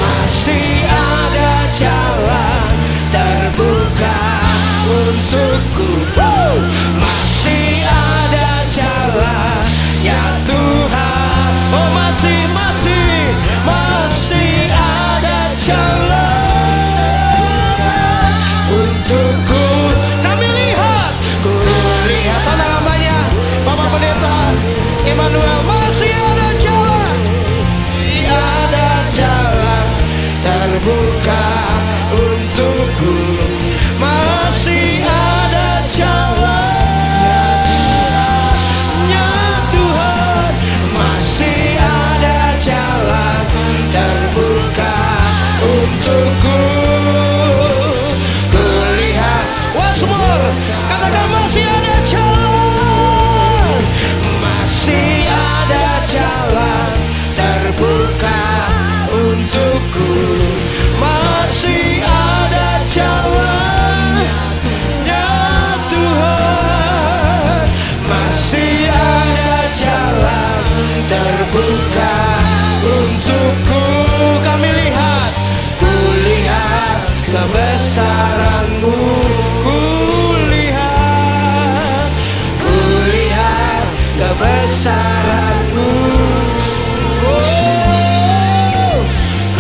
Masih ada jalan terbuka untukku. Masih ada jalannya Tuhan. Oh masih ada jalan untukku. Kami lihat, kulihat sana hambanya Bapak Pendeta Immanuel. Masih ada jalan, masih ada jalan terbuka untukku. Masih ada jalannya Tuhan. Masih ada jalan terbuka untukku. Kulihat once more, katakan masih ada jalan. Masih ada jalan terbuka untukku. Masih ada jalannya Tuhan. Masih ada jalan terbuka untukku. Kami lihat, kulihat kebesaran-Mu. Kulihat kebesaran-Mu.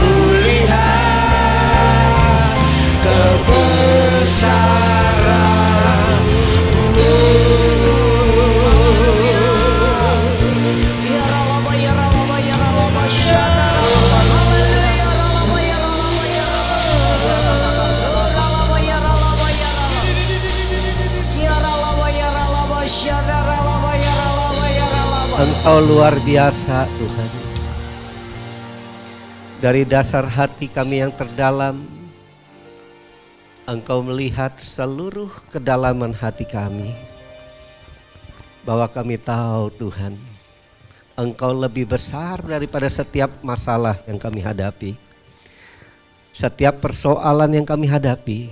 Kulihat kebesaran-Mu. Engkau luar biasa Tuhan. Dari dasar hati kami yang terdalam, Engkau melihat seluruh kedalaman hati kami. Bahwa kami tahu Tuhan, Engkau lebih besar daripada setiap masalah yang kami hadapi. Setiap persoalan yang kami hadapi,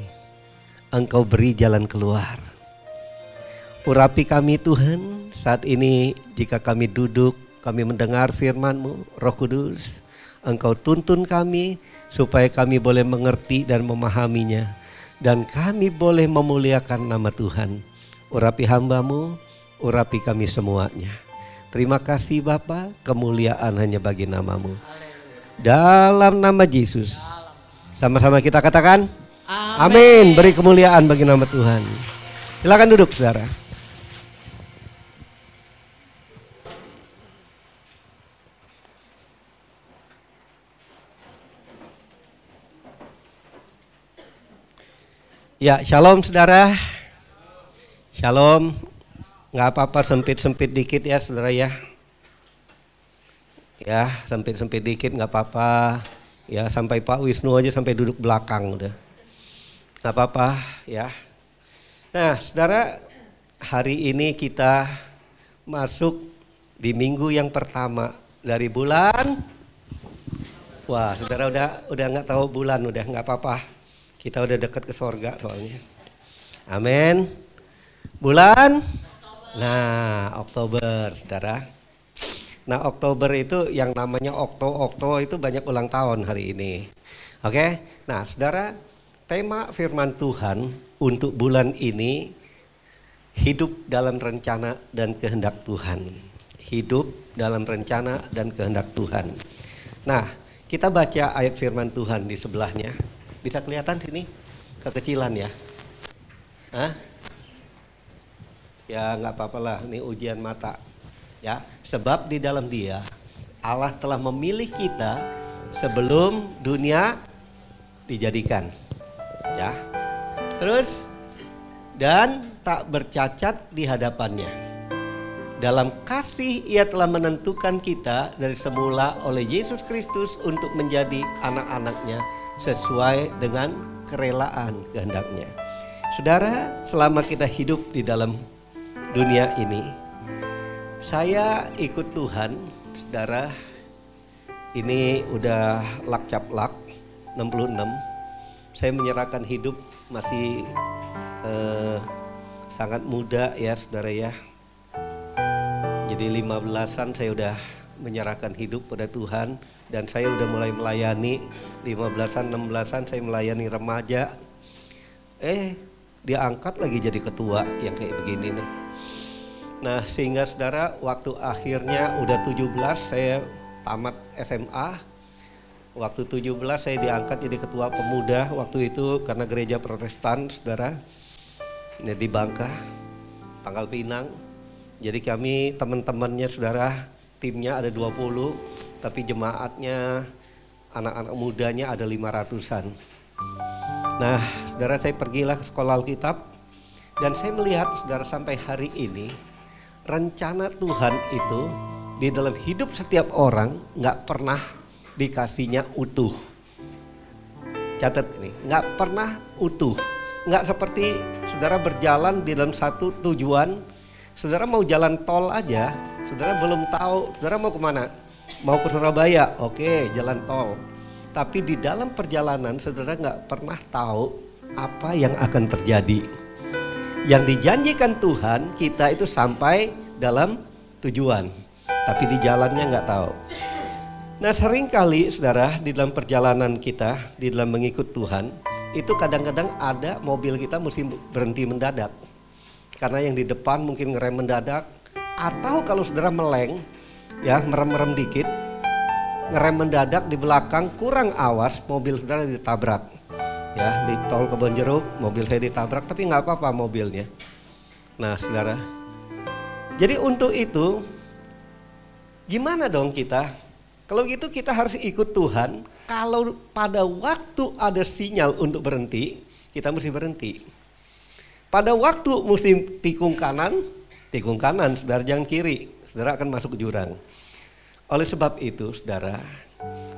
Engkau beri jalan keluar. Urapi kami Tuhan saat ini, jika kami duduk, kami mendengar firman-Mu, Roh Kudus, Engkau tuntun kami supaya kami boleh mengerti dan memahaminya. Dan kami boleh memuliakan nama Tuhan. Urapi hamba-Mu, urapi kami semuanya. Terima kasih Bapa, kemuliaan hanya bagi nama-Mu. Dalam nama Yesus. Sama-sama kita katakan, amin. Beri kemuliaan bagi nama Tuhan. Silakan duduk saudara. Ya, shalom saudara. Shalom. Nggak apa-apa sempit-sempit dikit ya saudara ya. Ya, sempit-sempit dikit nggak apa-apa. Ya, sampai Pak Wisnu aja sampai duduk belakang udah. Nggak apa-apa ya. Nah saudara, hari ini kita masuk di minggu yang pertama dari bulan. Wah saudara udah nggak tahu bulan, udah nggak apa-apa. Kita udah dekat ke sorga soalnya. Amin. Bulan? Nah, Oktober, saudara. Nah, Oktober itu yang namanya Okto itu banyak ulang tahun hari ini. Oke? Nah, saudara, tema firman Tuhan untuk bulan ini, hidup dalam rencana dan kehendak Tuhan. Hidup dalam rencana dan kehendak Tuhan. Nah, kita baca ayat firman Tuhan di sebelahnya. Bisa kelihatan sini? Kekecilan ya? Hah? Ya nggak apa-apa lah, ini ujian mata. Ya, sebab di dalam Dia Allah telah memilih kita sebelum dunia dijadikan. Ya. Terus dan tak bercacat di hadapannya. Dalam kasih Ia telah menentukan kita dari semula oleh Yesus Kristus untuk menjadi anak-anaknya sesuai dengan kerelaan kehendaknya. Saudara, selama kita hidup di dalam dunia ini, saya ikut Tuhan, saudara. Ini udah lak caplak 66. Saya menyerahkan hidup masih sangat muda ya saudara ya. Jadi 15-an saya udah menyerahkan hidup pada Tuhan. Dan saya udah mulai melayani 15-an, 16-an saya melayani remaja. Dia angkat lagi jadi ketua yang kayak begini nih. Nah sehingga saudara waktu akhirnya udah 17 saya tamat SMA. Waktu 17 saya diangkat jadi ketua pemuda waktu itu karena gereja Protestan saudara. Ini di Bangka, Pangkal Pinang. Jadi kami teman-temannya saudara, timnya ada 20, tapi jemaatnya anak-anak mudanya ada 500-an. Nah saudara, saya pergilah ke sekolah Alkitab dan saya melihat saudara sampai hari ini rencana Tuhan itu di dalam hidup setiap orang nggak pernah dikasihnya utuh. Catat ini, nggak pernah utuh. Nggak seperti saudara berjalan di dalam satu tujuan. Saudara mau jalan tol aja, saudara belum tahu saudara mau kemana. Mau ke Surabaya, oke, jalan tol. Tapi di dalam perjalanan saudara nggak pernah tahu apa yang akan terjadi. Yang dijanjikan Tuhan kita itu sampai dalam tujuan, tapi di jalannya nggak tahu. Nah seringkali saudara di dalam perjalanan kita, di dalam mengikut Tuhan, itu kadang-kadang ada mobil kita mesti berhenti mendadak. Karena yang di depan mungkin ngerem mendadak, atau kalau saudara meleng, ya merem-merem dikit, ngerem mendadak di belakang kurang awas, mobil saudara ditabrak. Ya di tol Kebonjeruk, mobil saya ditabrak, tapi nggak apa-apa mobilnya. Nah saudara, jadi untuk itu, gimana dong kita? Kalau gitu kita harus ikut Tuhan. Kalau pada waktu ada sinyal untuk berhenti, kita mesti berhenti. Pada waktu mesti tikung kanan, saudara jangan kiri, saudara akan masuk ke jurang. Oleh sebab itu, saudara,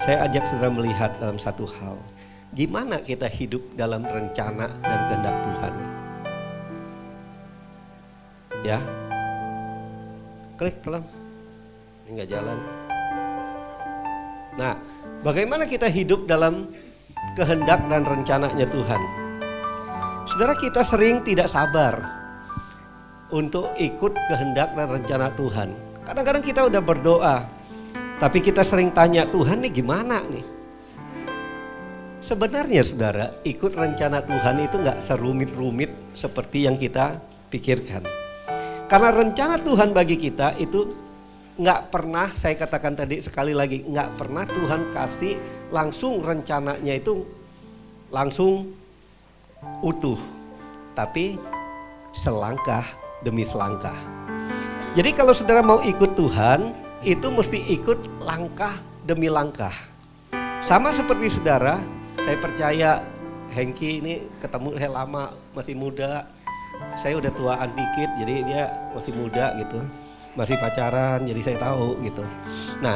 saya ajak saudara melihat dalam satu hal. Gimana kita hidup dalam rencana dan kehendak Tuhan. Ya, klik tolong, ini nggak jalan. Nah, bagaimana kita hidup dalam kehendak dan rencananya Tuhan? Saudara, kita sering tidak sabar untuk ikut kehendak dan rencana Tuhan. Kadang-kadang kita udah berdoa, tapi kita sering tanya, Tuhan nih gimana nih? Sebenarnya saudara, ikut rencana Tuhan itu gak serumit-rumit seperti yang kita pikirkan. Karena rencana Tuhan bagi kita itu nggak pernah, saya katakan tadi sekali lagi, nggak pernah Tuhan kasih langsung rencananya itu langsung utuh, tapi selangkah demi selangkah. Jadi kalau saudara mau ikut Tuhan, itu mesti ikut langkah demi langkah. Sama seperti saudara, saya percaya Hengki ini ketemu saya lama, masih muda. Saya udah tuaan dikit, jadi dia masih muda gitu. Masih pacaran, jadi saya tahu gitu. Nah,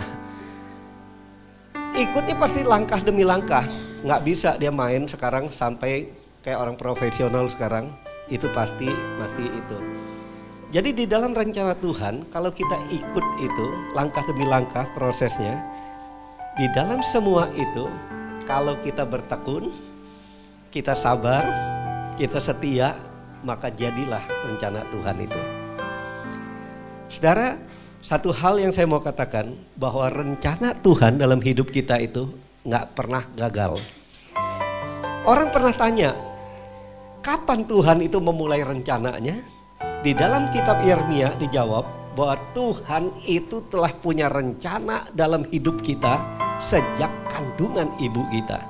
ikutnya pasti langkah demi langkah. Nggak bisa dia main sekarang sampai kayak orang profesional sekarang. Itu pasti masih itu. Jadi di dalam rencana Tuhan, kalau kita ikut itu langkah demi langkah prosesnya, di dalam semua itu, kalau kita bertekun, kita sabar, kita setia, maka jadilah rencana Tuhan itu. Saudara, satu hal yang saya mau katakan, bahwa rencana Tuhan dalam hidup kita itu nggak pernah gagal. Orang pernah tanya, kapan Tuhan itu memulai rencananya? Di dalam kitab Yeremia dijawab bahwa Tuhan itu telah punya rencana dalam hidup kita sejak kandungan ibu kita.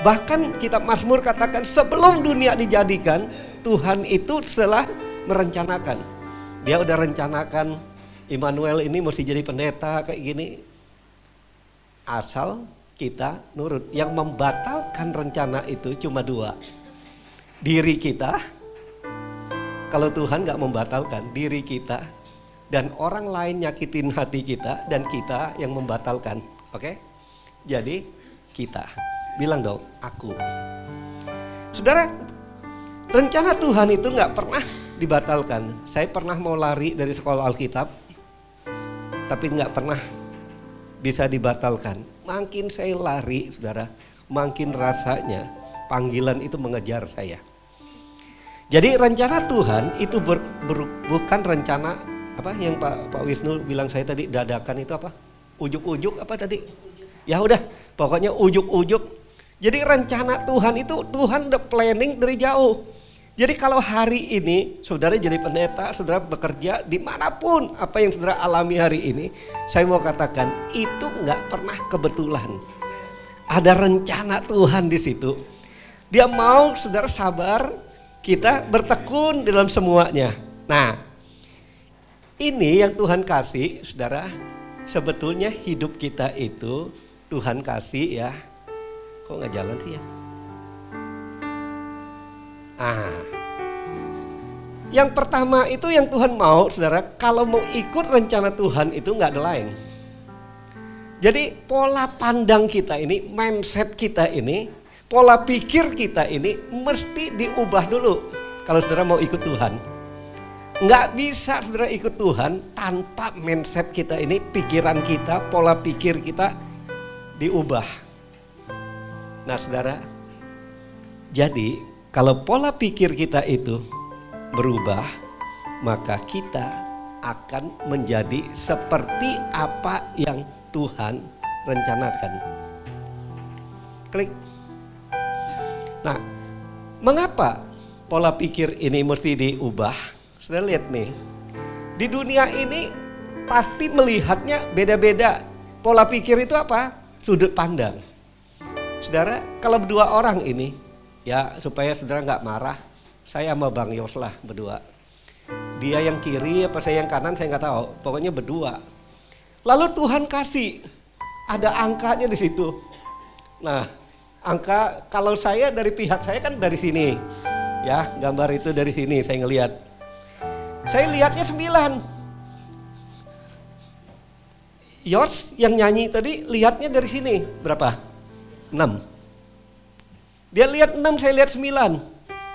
Bahkan kitab Mazmur katakan sebelum dunia dijadikan, Tuhan itu telah merencanakan. Dia udah rencanakan Immanuel ini mesti jadi pendeta kayak gini. Asal kita nurut. Yang membatalkan rencana itu cuma dua. Diri kita, kalau Tuhan gak membatalkan, diri kita. Dan orang lain nyakitin hati kita, dan kita yang membatalkan. Oke? Jadi kita. Bilang dong, aku. Saudara, rencana Tuhan itu gak pernah dibatalkan. Saya pernah mau lari dari sekolah Alkitab, tapi gak pernah bisa dibatalkan. Makin saya lari, saudara, makin rasanya panggilan itu mengejar saya. Jadi rencana Tuhan itu bukan rencana apa yang Pak Wisnu bilang saya tadi, dadakan itu apa? Ujuk-ujuk apa tadi? Ya udah, pokoknya ujuk-ujuk. Jadi rencana Tuhan itu Tuhan udah planning dari jauh. Jadi kalau hari ini saudara jadi pendeta, saudara bekerja dimanapun, apa yang saudara alami hari ini, saya mau katakan itu nggak pernah kebetulan. Ada rencana Tuhan di situ. Dia mau saudara sabar, kita bertekun dalam semuanya. Nah, ini yang Tuhan kasih, saudara. Sebetulnya hidup kita itu Tuhan kasih ya. Kok nggak jalan sih ya? Yang pertama itu yang Tuhan mau, saudara, kalau mau ikut rencana Tuhan itu nggak ada lain. Jadi pola pandang kita ini, mindset kita ini, pola pikir kita ini mesti diubah dulu. Kalau saudara mau ikut Tuhan, nggak bisa saudara ikut Tuhan tanpa mindset kita ini, pikiran kita, pola pikir kita diubah. Nah saudara, jadi kalau pola pikir kita itu berubah, maka kita akan menjadi seperti apa yang Tuhan rencanakan. Klik. Nah, mengapa pola pikir ini mesti diubah? Saudara lihat nih, di dunia ini pasti melihatnya beda-beda. Pola pikir itu apa? Sudut pandang. Saudara, kalau berdua orang ini, ya supaya saudara nggak marah, saya sama Bang Yos lah berdua. Dia yang kiri apa saya yang kanan saya nggak tahu, pokoknya berdua. Lalu Tuhan kasih, ada angkanya di situ. Nah, angka kalau saya dari pihak saya kan dari sini, ya gambar itu dari sini saya ngelihat. Saya lihatnya 9. Yos yang nyanyi tadi lihatnya dari sini berapa? 6. Dia lihat 6, saya lihat 9.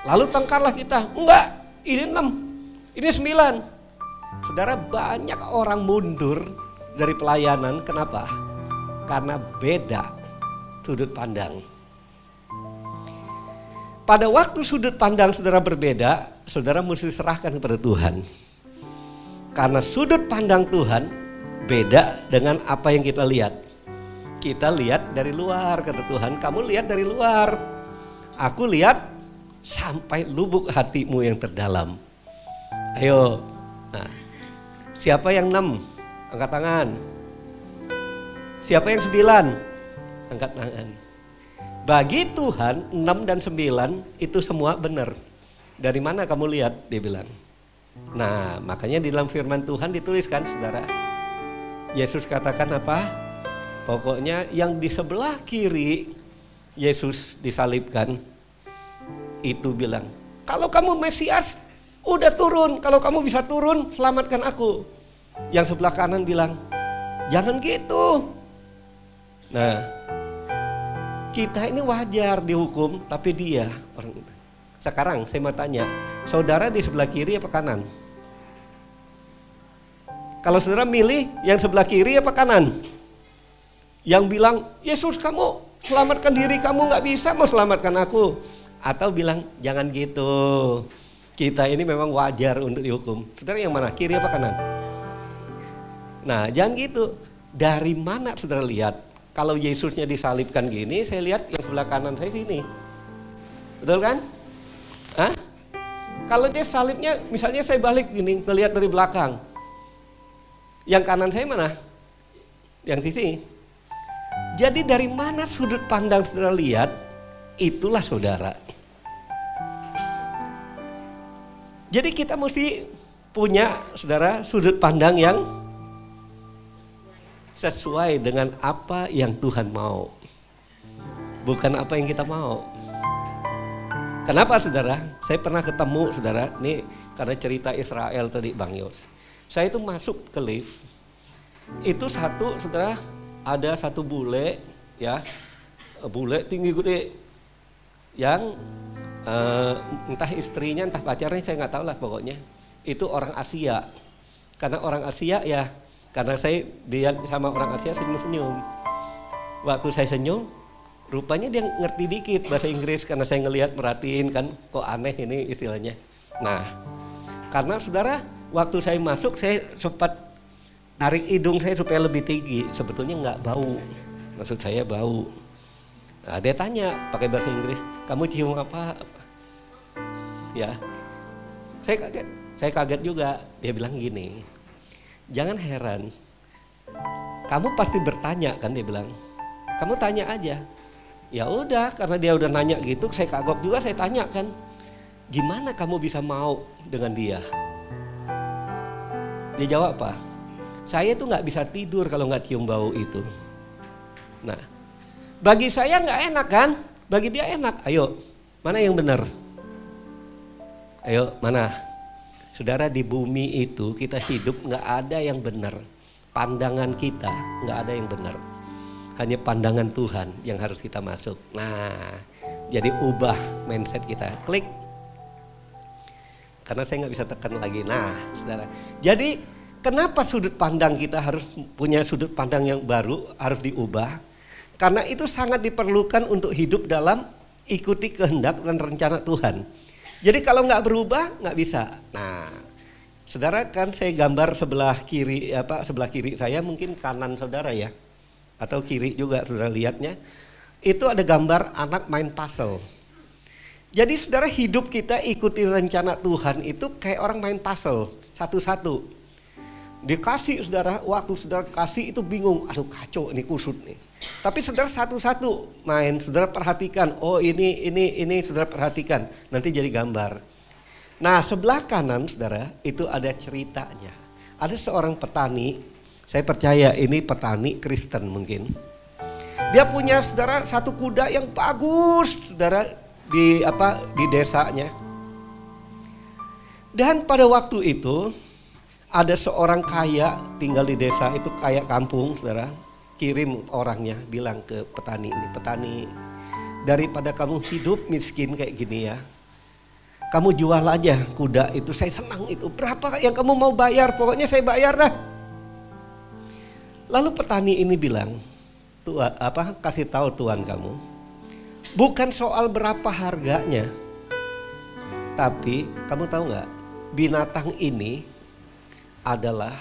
Lalu tengkarlah kita. Enggak, ini 6, ini 9. Saudara, banyak orang mundur dari pelayanan. Kenapa? Karena beda sudut pandang. Pada waktu sudut pandang saudara berbeda, saudara mesti serahkan kepada Tuhan. Karena sudut pandang Tuhan beda dengan apa yang kita lihat. Kita lihat dari luar, kata Tuhan, kamu lihat dari luar. Aku lihat sampai lubuk hatimu yang terdalam. Ayo, nah, siapa yang 6? Angkat tangan. Siapa yang 9? Angkat tangan. Bagi Tuhan 6 dan 9 itu semua benar. Dari mana kamu lihat? Dia bilang. Nah, makanya di dalam firman Tuhan dituliskan, saudara. Yesus katakan apa? Pokoknya yang di sebelah kiri Yesus disalibkan itu bilang, kalau kamu Mesias udah turun, kalau kamu bisa turun selamatkan aku. Yang sebelah kanan bilang, jangan gitu. Nah, kita ini wajar dihukum, tapi dia orang. Sekarang saya mau tanya, saudara di sebelah kiri apa kanan? Kalau saudara milih yang sebelah kiri apa kanan? Yang bilang, Yesus kamu selamatkan diri kamu, gak bisa mau selamatkan aku. Atau bilang, jangan gitu. Kita ini memang wajar untuk dihukum. Saudara yang mana? Kiri apa kanan? Nah jangan gitu. Dari mana saudara lihat? Kalau Yesusnya disalibkan gini, saya lihat yang sebelah kanan saya sini. Betul kan? Hah? Kalau dia salibnya, misalnya saya balik gini, ngelihat dari belakang. Yang kanan saya mana? Yang sini. Jadi dari mana sudut pandang saudara lihat, itulah saudara. Jadi kita mesti punya, saudara, sudut pandang yang sesuai dengan apa yang Tuhan mau. Bukan apa yang kita mau. Kenapa, saudara? Saya pernah ketemu, saudara, ini karena cerita Israel tadi Bang Yos. Saya itu masuk ke lift, itu satu, saudara, ada satu bule, ya, bule tinggi gede, yang entah istrinya, entah pacarnya, saya nggak tahu lah pokoknya. Itu orang Asia. Karena orang Asia ya, karena saya dia sama orang Asia senyum-senyum. Waktu saya senyum, rupanya dia ngerti dikit bahasa Inggris karena saya ngelihat merhatiin kan, kok aneh ini istilahnya. Nah, karena saudara, waktu saya masuk saya sempat narik hidung saya supaya lebih tinggi. Sebetulnya nggak bau, maksud saya bau. Nah, dia tanya pakai bahasa Inggris, kamu cium apa? Ya, saya kaget juga. Dia bilang gini, jangan heran, kamu pasti bertanya kan, dia bilang, kamu tanya aja. Ya udah, karena dia udah nanya gitu, saya kagok juga, saya tanya kan, gimana kamu bisa mau dengan dia? Dia jawab apa? Saya tuh nggak bisa tidur kalau nggak cium bau itu. Nah, bagi saya nggak enak kan? Bagi dia enak. Ayo, mana yang benar? Ayo, mana? Saudara, di bumi itu kita hidup nggak ada yang benar. Pandangan kita nggak ada yang benar. Hanya pandangan Tuhan yang harus kita masuk. Nah, jadi ubah mindset kita. Klik. Karena saya nggak bisa tekan lagi. Nah, saudara. Jadi kenapa sudut pandang kita harus punya sudut pandang yang baru, harus diubah? Karena itu sangat diperlukan untuk hidup dalam ikuti kehendak dan rencana Tuhan. Jadi kalau nggak berubah, nggak bisa. Nah, saudara, kan saya gambar sebelah kiri, sebelah kiri saya, mungkin kanan saudara ya, atau kiri juga saudara lihatnya. Itu ada gambar anak main puzzle. Jadi saudara, hidup kita ikuti rencana Tuhan itu kayak orang main puzzle, satu-satu. Dikasih saudara, waktu saudara kasih itu bingung, aduh kacau ini kusut nih. Tapi saudara satu-satu main, saudara perhatikan, oh ini saudara perhatikan, nanti jadi gambar. Nah, sebelah kanan saudara itu ada ceritanya. Ada seorang petani, saya percaya ini petani Kristen mungkin. Dia punya saudara satu kuda yang bagus saudara di desanya. Dan pada waktu itu ada seorang kaya tinggal di desa itu, kaya kampung saudara, kirim orangnya bilang ke petani ini, petani, daripada kamu hidup miskin kayak gini ya, kamu jual aja kuda itu, saya senang itu, berapa yang kamu mau bayar, pokoknya saya bayar dah. Lalu petani ini bilang, kasih tahu tuan kamu, bukan soal berapa harganya, tapi kamu tahu nggak, binatang ini adalah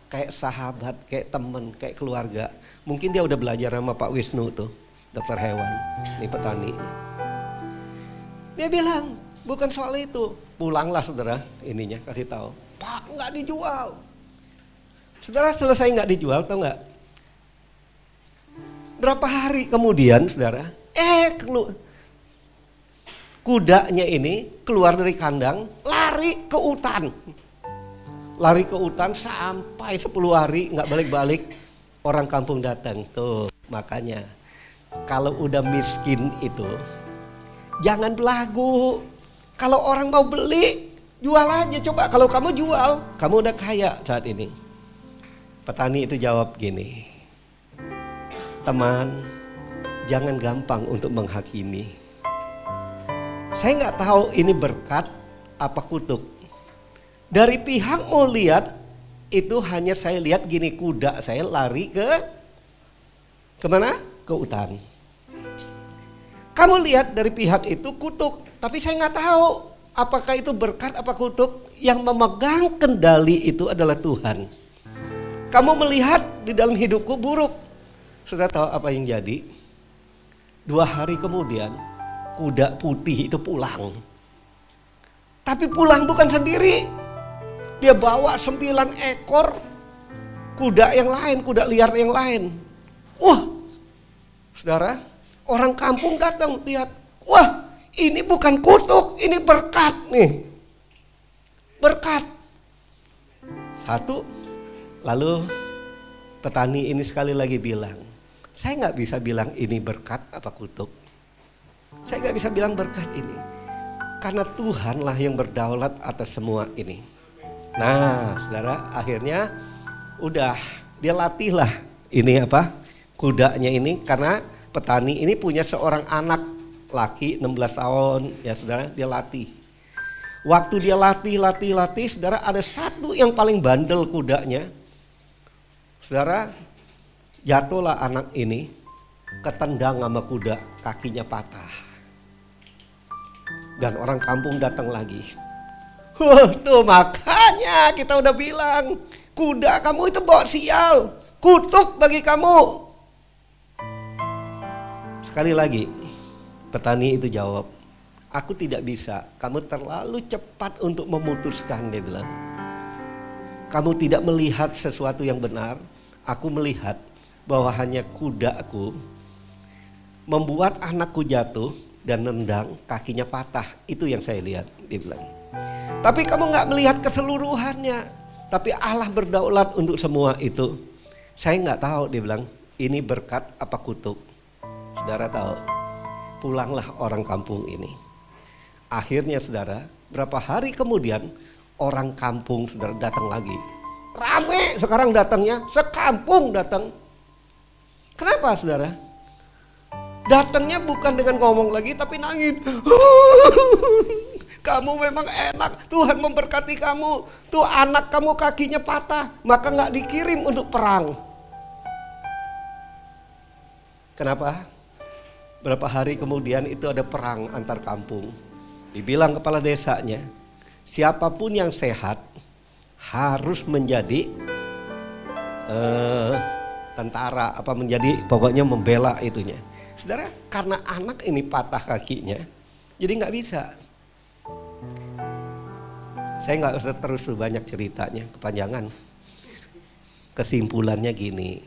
kayak sahabat, kayak teman, kayak keluarga. Mungkin dia udah belajar sama Pak Wisnu tuh, dokter hewan, ini petani. Dia bilang, bukan soal itu. Pulanglah saudara, ininya kasih tahu, Pak nggak dijual. Saudara, selesai nggak dijual, tahu nggak? Berapa hari kemudian, saudara, kudanya ini keluar dari kandang, lari ke hutan. Lari ke hutan sampai 10 hari nggak balik-balik, orang kampung datang. Tuh makanya kalau udah miskin itu jangan belagu. Kalau orang mau beli, jual aja. Coba kalau kamu jual, kamu udah kaya saat ini. Petani itu jawab gini, teman, jangan gampang untuk menghakimi. Saya nggak tahu ini berkat apa kutuk. Dari pihak mau lihat, itu hanya saya lihat gini, kuda saya lari kemana? Ke hutan. Kamu lihat dari pihak itu kutuk, tapi saya nggak tahu apakah itu berkat apa kutuk. Yang memegang kendali itu adalah Tuhan. Kamu melihat di dalam hidupku buruk, sudah tahu apa yang jadi? 2 hari kemudian kuda putih itu pulang. Tapi pulang bukan sendiri. Dia bawa 9 ekor kuda yang lain, kuda liar yang lain. Wah, saudara, orang kampung datang lihat, wah ini bukan kutuk, ini berkat nih. Berkat. Satu, lalu petani ini sekali lagi bilang, saya nggak bisa bilang ini berkat apa kutuk. Saya nggak bisa bilang berkat ini. Karena Tuhanlah yang berdaulat atas semua ini. Nah, saudara, akhirnya udah dia latihlah ini apa? Kudanya ini, karena petani ini punya seorang anak laki 16 tahun, ya saudara, dia latih. Waktu dia latih, saudara, ada satu yang paling bandel kudanya. Saudara, jatuhlah anak ini, ketendang sama kuda, kakinya patah. Dan orang kampung datang lagi. Tuh makanya kita udah bilang, kuda kamu itu bawa sial, kutuk bagi kamu. Sekali lagi, petani itu jawab, aku tidak bisa, kamu terlalu cepat untuk memutuskan, dia bilang. Kamu tidak melihat sesuatu yang benar, aku melihat bahwa hanya kudaku membuat anakku jatuh dan nendang, kakinya patah. Itu yang saya lihat, dia bilang. Tapi kamu gak melihat keseluruhannya. Tapi Allah berdaulat untuk semua itu. Saya gak tahu, dia bilang, ini berkat apa kutuk. Saudara tahu, pulanglah orang kampung ini. Akhirnya saudara, berapa hari kemudian orang kampung saudara datang lagi. Rame sekarang datangnya, sekampung datang. Kenapa saudara? Datangnya bukan dengan ngomong lagi tapi nangis. Kamu memang enak, Tuhan memberkati kamu. Tuh anak kamu kakinya patah, maka gak dikirim untuk perang. Kenapa? Berapa hari kemudian itu ada perang antar kampung. Dibilang kepala desanya, siapapun yang sehat harus menjadi tentara, apa menjadi pokoknya membela itunya. Saudara, karena anak ini patah kakinya, jadi nggak bisa. Saya nggak usah terus banyak ceritanya, kepanjangan. Kesimpulannya gini,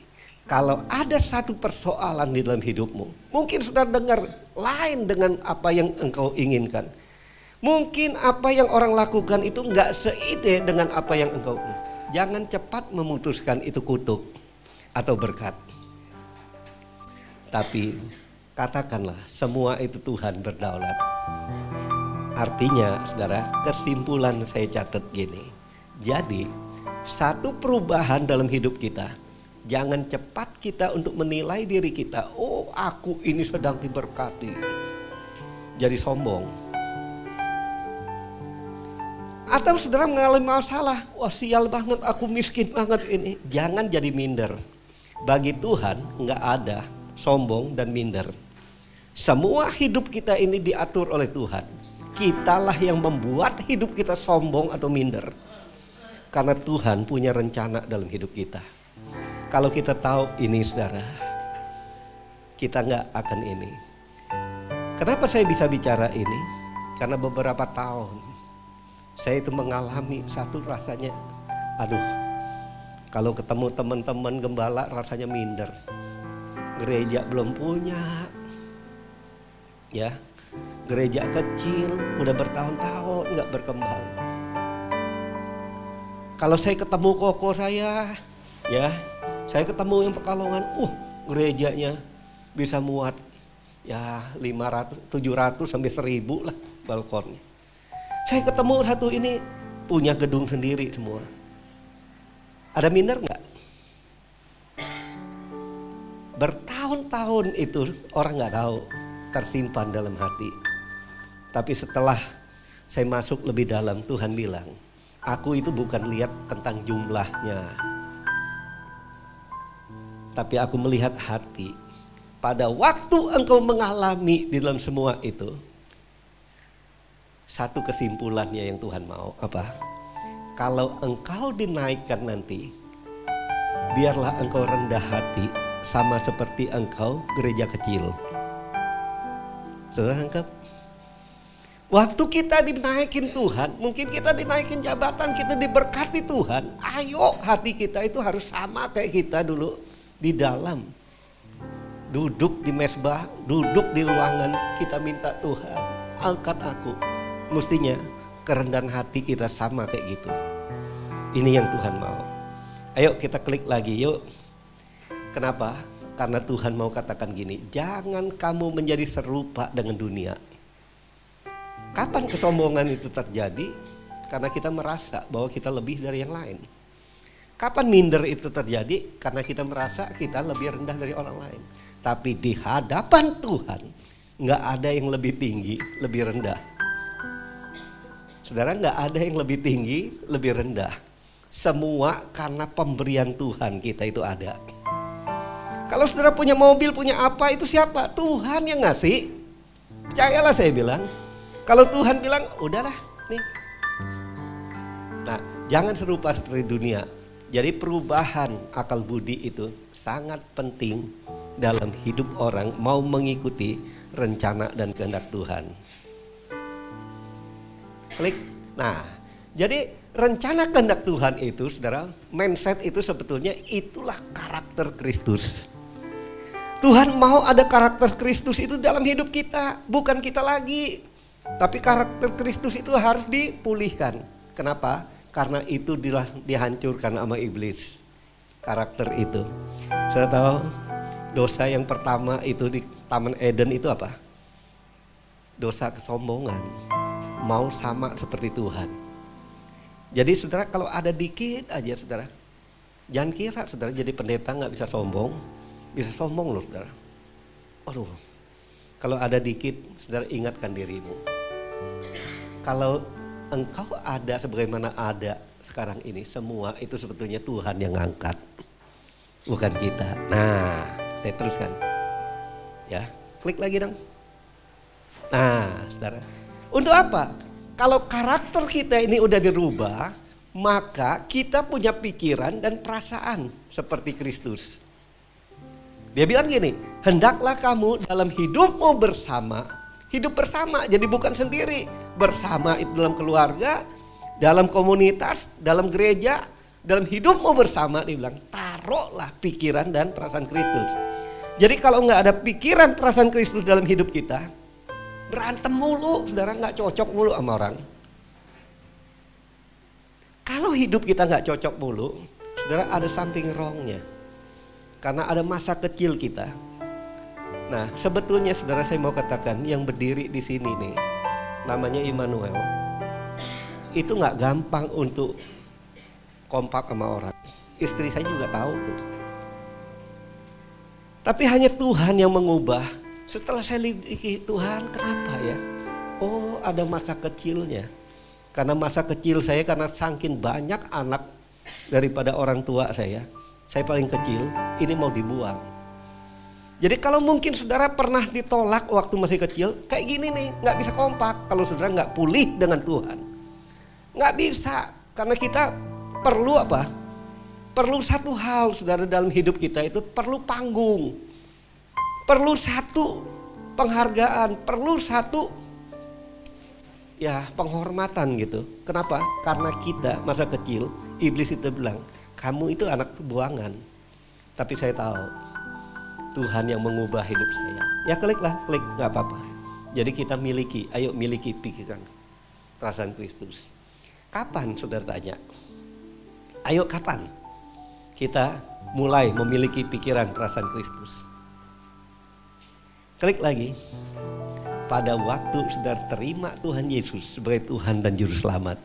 kalau ada satu persoalan di dalam hidupmu, mungkin sudah dengar lain dengan apa yang engkau inginkan. Mungkin apa yang orang lakukan itu nggak seide dengan apa yang engkau. Jangan cepat memutuskan itu kutuk atau berkat. Tapi katakanlah semua itu Tuhan berdaulat. Artinya saudara, kesimpulan saya catat gini. Jadi satu perubahan dalam hidup kita. Jangan cepat kita untuk menilai diri kita. Oh, aku ini sedang diberkati. Jadi sombong. Atau saudara mengalami masalah. Wah, sial banget, aku miskin banget ini. Jangan jadi minder. Bagi Tuhan nggak ada sombong dan minder. Semua hidup kita ini diatur oleh Tuhan. Kitalah yang membuat hidup kita sombong atau minder. Karena Tuhan punya rencana dalam hidup kita. Kalau kita tahu ini saudara, kita nggak akan ini. Kenapa saya bisa bicara ini? Karena beberapa tahun saya itu mengalami satu rasanya, aduh, kalau ketemu teman-teman gembala rasanya minder. Gereja belum punya, ya, gereja kecil, udah bertahun-tahun nggak berkembang. Kalau saya ketemu koko saya, ya, saya ketemu yang Pekalongan, gerejanya bisa muat, ya 500, 700 sampai 1000 lah balkonnya. Saya ketemu satu ini punya gedung sendiri semua. Ada minder nggak? Bertahun-tahun itu orang nggak tahu, tersimpan dalam hati. Tapi setelah saya masuk lebih dalam, Tuhan bilang, aku itu bukan lihat tentang jumlahnya, tapi aku melihat hati. Pada waktu engkau mengalami di dalam semua itu, satu kesimpulannya yang Tuhan mau apa? Kalau engkau dinaikkan nanti, biarlah engkau rendah hati sama seperti engkau gereja kecil. Saudara anggap, Waktu kita dinaikin Tuhan, mungkin kita dinaikin jabatan, kita diberkati Tuhan. Ayo hati kita itu harus sama kayak kita dulu di dalam. Duduk di mesbah, duduk di ruangan, kita minta Tuhan, angkat aku. Mestinya kerendahan hati kita sama kayak gitu. Ini yang Tuhan mau. Ayo kita klik lagi yuk. Kenapa? Karena Tuhan mau katakan gini, jangan kamu menjadi serupa dengan dunia. Kapan kesombongan itu terjadi? Karena kita merasa bahwa kita lebih dari yang lain. Kapan minder itu terjadi? Karena kita merasa kita lebih rendah dari orang lain. Tapi di hadapan Tuhan nggak ada yang lebih tinggi, lebih rendah. Saudara, nggak ada yang lebih tinggi, lebih rendah. Semua karena pemberian Tuhan kita itu ada. Kalau saudara punya mobil, punya apa, itu siapa? Tuhan yang ngasih. Percayalah saya bilang. Kalau Tuhan bilang, udahlah nih. Nah, jangan serupa seperti dunia. Jadi perubahan akal budi itu sangat penting dalam hidup orang mau mengikuti rencana dan kehendak Tuhan. Klik. Nah, jadi rencana kehendak Tuhan itu, saudara, mindset itu sebetulnya itulah karakter Kristus. Tuhan mau ada karakter Kristus itu dalam hidup kita, bukan kita lagi. Tapi karakter Kristus itu harus dipulihkan. Kenapa? Karena itu dihancurkan sama iblis. Karakter itu. Saya tahu dosa yang pertama itu di Taman Eden itu apa? Dosa kesombongan. Mau sama seperti Tuhan. Jadi saudara, kalau ada dikit aja saudara, jangan kira saudara jadi pendeta gak bisa sombong. Bisa sombong loh saudara. Aduh, kalau ada dikit saudara ingatkan dirimu. Kalau engkau ada sebagaimana ada sekarang ini, semua itu sebetulnya Tuhan yang ngangkat, bukan kita. Nah, saya teruskan. Ya, klik lagi dong. Nah, saudara. Untuk apa? Kalau karakter kita ini udah dirubah, maka kita punya pikiran dan perasaan seperti Kristus. Dia bilang gini, hendaklah kamu dalam hidupmu bersama, hidup bersama, jadi bukan sendiri. Bersama itu dalam keluarga, dalam komunitas, dalam gereja, dalam hidupmu bersama, dia bilang taruhlah pikiran dan perasaan Kristus. Jadi kalau nggak ada pikiran perasaan Kristus dalam hidup kita, berantem mulu, saudara, nggak cocok mulu sama orang. Kalau hidup kita nggak cocok mulu, saudara, ada something wrong-nya. Karena ada masa kecil kita. Nah, sebetulnya saudara, saya mau katakan yang berdiri di sini nih, namanya Immanuel, itu nggak gampang untuk kompak sama orang. Istri saya juga tahu tuh. Tapi hanya Tuhan yang mengubah. Setelah saya lihat Tuhan, kenapa ya? Oh, ada masa kecilnya. Karena masa kecil saya, karena saking banyak anak daripada orang tua saya paling kecil, ini mau dibuang. Jadi kalau mungkin saudara pernah ditolak waktu masih kecil, kayak gini nih, nggak bisa kompak kalau saudara nggak pulih dengan Tuhan. Nggak bisa, karena kita perlu apa? Perlu satu hal saudara dalam hidup kita itu perlu panggung. Perlu satu penghargaan, perlu satu ya penghormatan gitu. Kenapa? Karena kita masa kecil, iblis itu bilang, kamu itu anak buangan. Tapi saya tahu Tuhan yang mengubah hidup saya. Ya kliklah, klik, gak apa-apa. Jadi kita miliki, ayo miliki pikiran perasaan Kristus. Kapan saudara tanya? Ayo kapan kita mulai memiliki pikiran perasaan Kristus? Klik lagi. Pada waktu saudara terima Tuhan Yesus sebagai Tuhan dan Juru Selamat.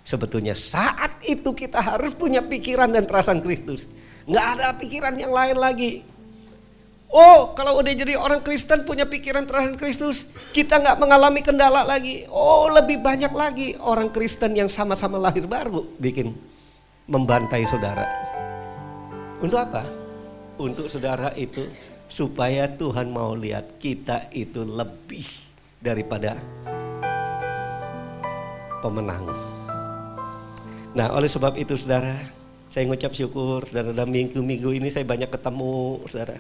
Sebetulnya saat itu kita harus punya pikiran dan perasaan Kristus. Nggak ada pikiran yang lain lagi. Oh, kalau udah jadi orang Kristen punya pikiran perasaan Kristus, kita nggak mengalami kendala lagi. Oh, lebih banyak lagi orang Kristen yang sama-sama lahir baru bikin membantai saudara. Untuk apa? Untuk saudara itu supaya Tuhan mau lihat kita itu lebih daripada pemenang. Nah, oleh sebab itu saudara, saya ngucap syukur saudara, dalam minggu-minggu ini saya banyak ketemu saudara.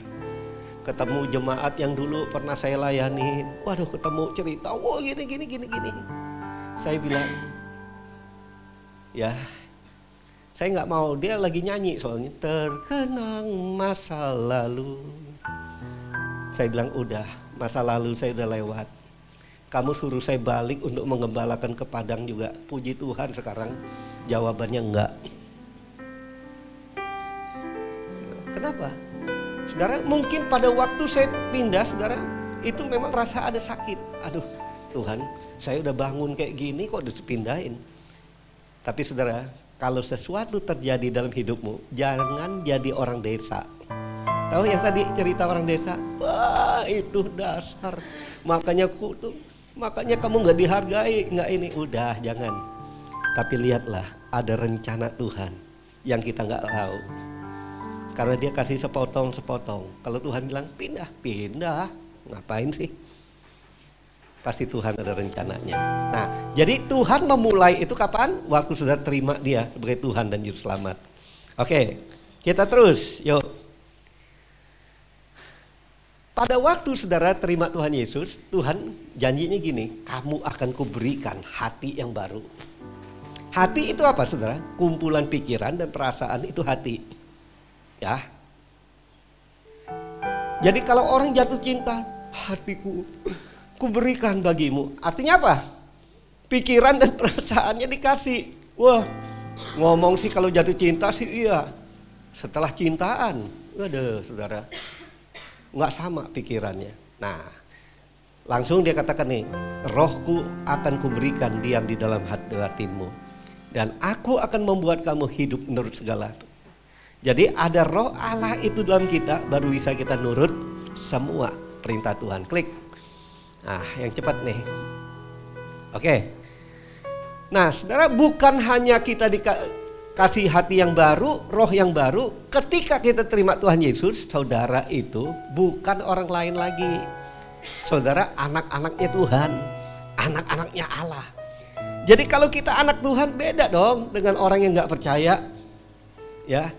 ketemu jemaat yang dulu pernah saya layani. Waduh, ketemu cerita, wah gini. Saya bilang, ya saya nggak mau, dia lagi nyanyi soalnya, terkenang masa lalu. Saya bilang, udah, masa lalu saya udah lewat. Kamu suruh saya balik untuk mengembalakan ke Padang juga. Puji Tuhan sekarang jawabannya enggak. Kenapa? Saudara, mungkin pada waktu saya pindah, saudara, itu memang rasa ada sakit. Aduh, Tuhan, saya udah bangun kayak gini kok dipindahin. Tapi saudara, kalau sesuatu terjadi dalam hidupmu, jangan jadi orang desa. Tahu yang tadi cerita orang desa? Wah, itu dasar. Makanya kamu nggak dihargai, nggak ini. Udah, jangan. Tapi lihatlah, ada rencana Tuhan yang kita nggak tahu. Karena dia kasih sepotong-sepotong. Kalau Tuhan bilang pindah, ngapain sih? Pasti Tuhan ada rencananya. Nah, jadi Tuhan memulai itu kapan? Waktu sudah terima dia sebagai Tuhan dan Juru Selamat. Oke, kita terus, yuk. Pada waktu saudara terima Tuhan Yesus, Tuhan janjinya gini, kamu akan kuberikan hati yang baru. Hati itu apa saudara? Kumpulan pikiran dan perasaan itu hati. Ya. Jadi kalau orang jatuh cinta, hatiku kuberikan bagimu. Artinya apa? Pikiran dan perasaannya dikasih. Wah, ngomong sih kalau jatuh cinta sih iya. Setelah cintaan, waduh saudara, nggak sama pikirannya. Nah, langsung dia katakan nih, rohku akan kuberikan diam di dalam hatimu. Dan aku akan membuat kamu hidup menurut segala. Jadi ada roh Allah itu dalam kita, baru bisa kita nurut semua perintah Tuhan. Klik. Nah, yang cepat nih. Oke. Nah, saudara, bukan hanya kita dikasih hati yang baru, roh yang baru. Ketika kita terima Tuhan Yesus, saudara itu bukan orang lain lagi. Saudara anak-anaknya Tuhan, anak-anaknya Allah. Jadi kalau kita anak Tuhan beda dong dengan orang yang nggak percaya. Ya.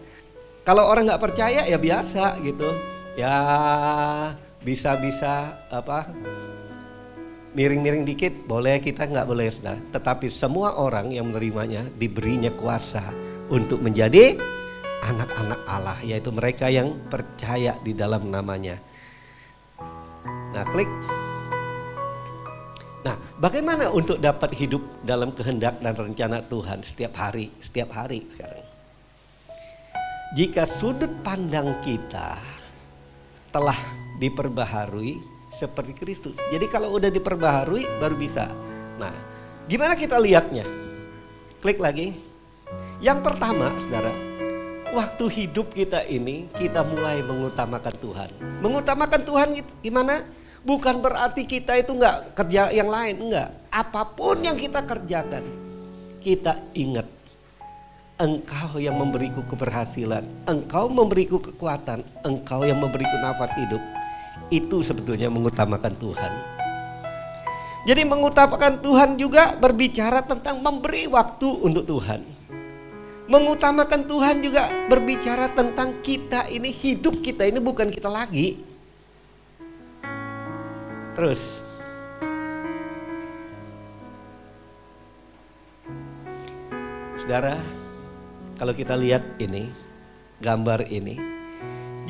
Kalau orang nggak percaya ya biasa gitu, ya bisa miring-miring dikit boleh, kita nggak boleh saudara. Tetapi semua orang yang menerimanya diberinya kuasa untuk menjadi anak-anak Allah, yaitu mereka yang percaya di dalam namanya. Nah, klik. Nah, bagaimana untuk dapat hidup dalam kehendak dan rencana Tuhan setiap hari sekarang? Jika sudut pandang kita telah diperbaharui seperti Kristus. Jadi kalau udah diperbaharui baru bisa. Nah, gimana kita lihatnya? Klik lagi. Yang pertama, saudara, waktu hidup kita ini kita mulai mengutamakan Tuhan. Mengutamakan Tuhan gimana? Bukan berarti kita itu nggak kerja yang lain, enggak. Apapun yang kita kerjakan, kita ingat. Engkau yang memberiku keberhasilan, Engkau memberiku kekuatan, Engkau yang memberiku nafas hidup. Itu sebetulnya mengutamakan Tuhan. Jadi mengutamakan Tuhan juga berbicara tentang memberi waktu untuk Tuhan. Mengutamakan Tuhan juga berbicara tentang kita ini, hidup kita ini bukan kita lagi. Terus. Saudara, kalau kita lihat ini, gambar ini.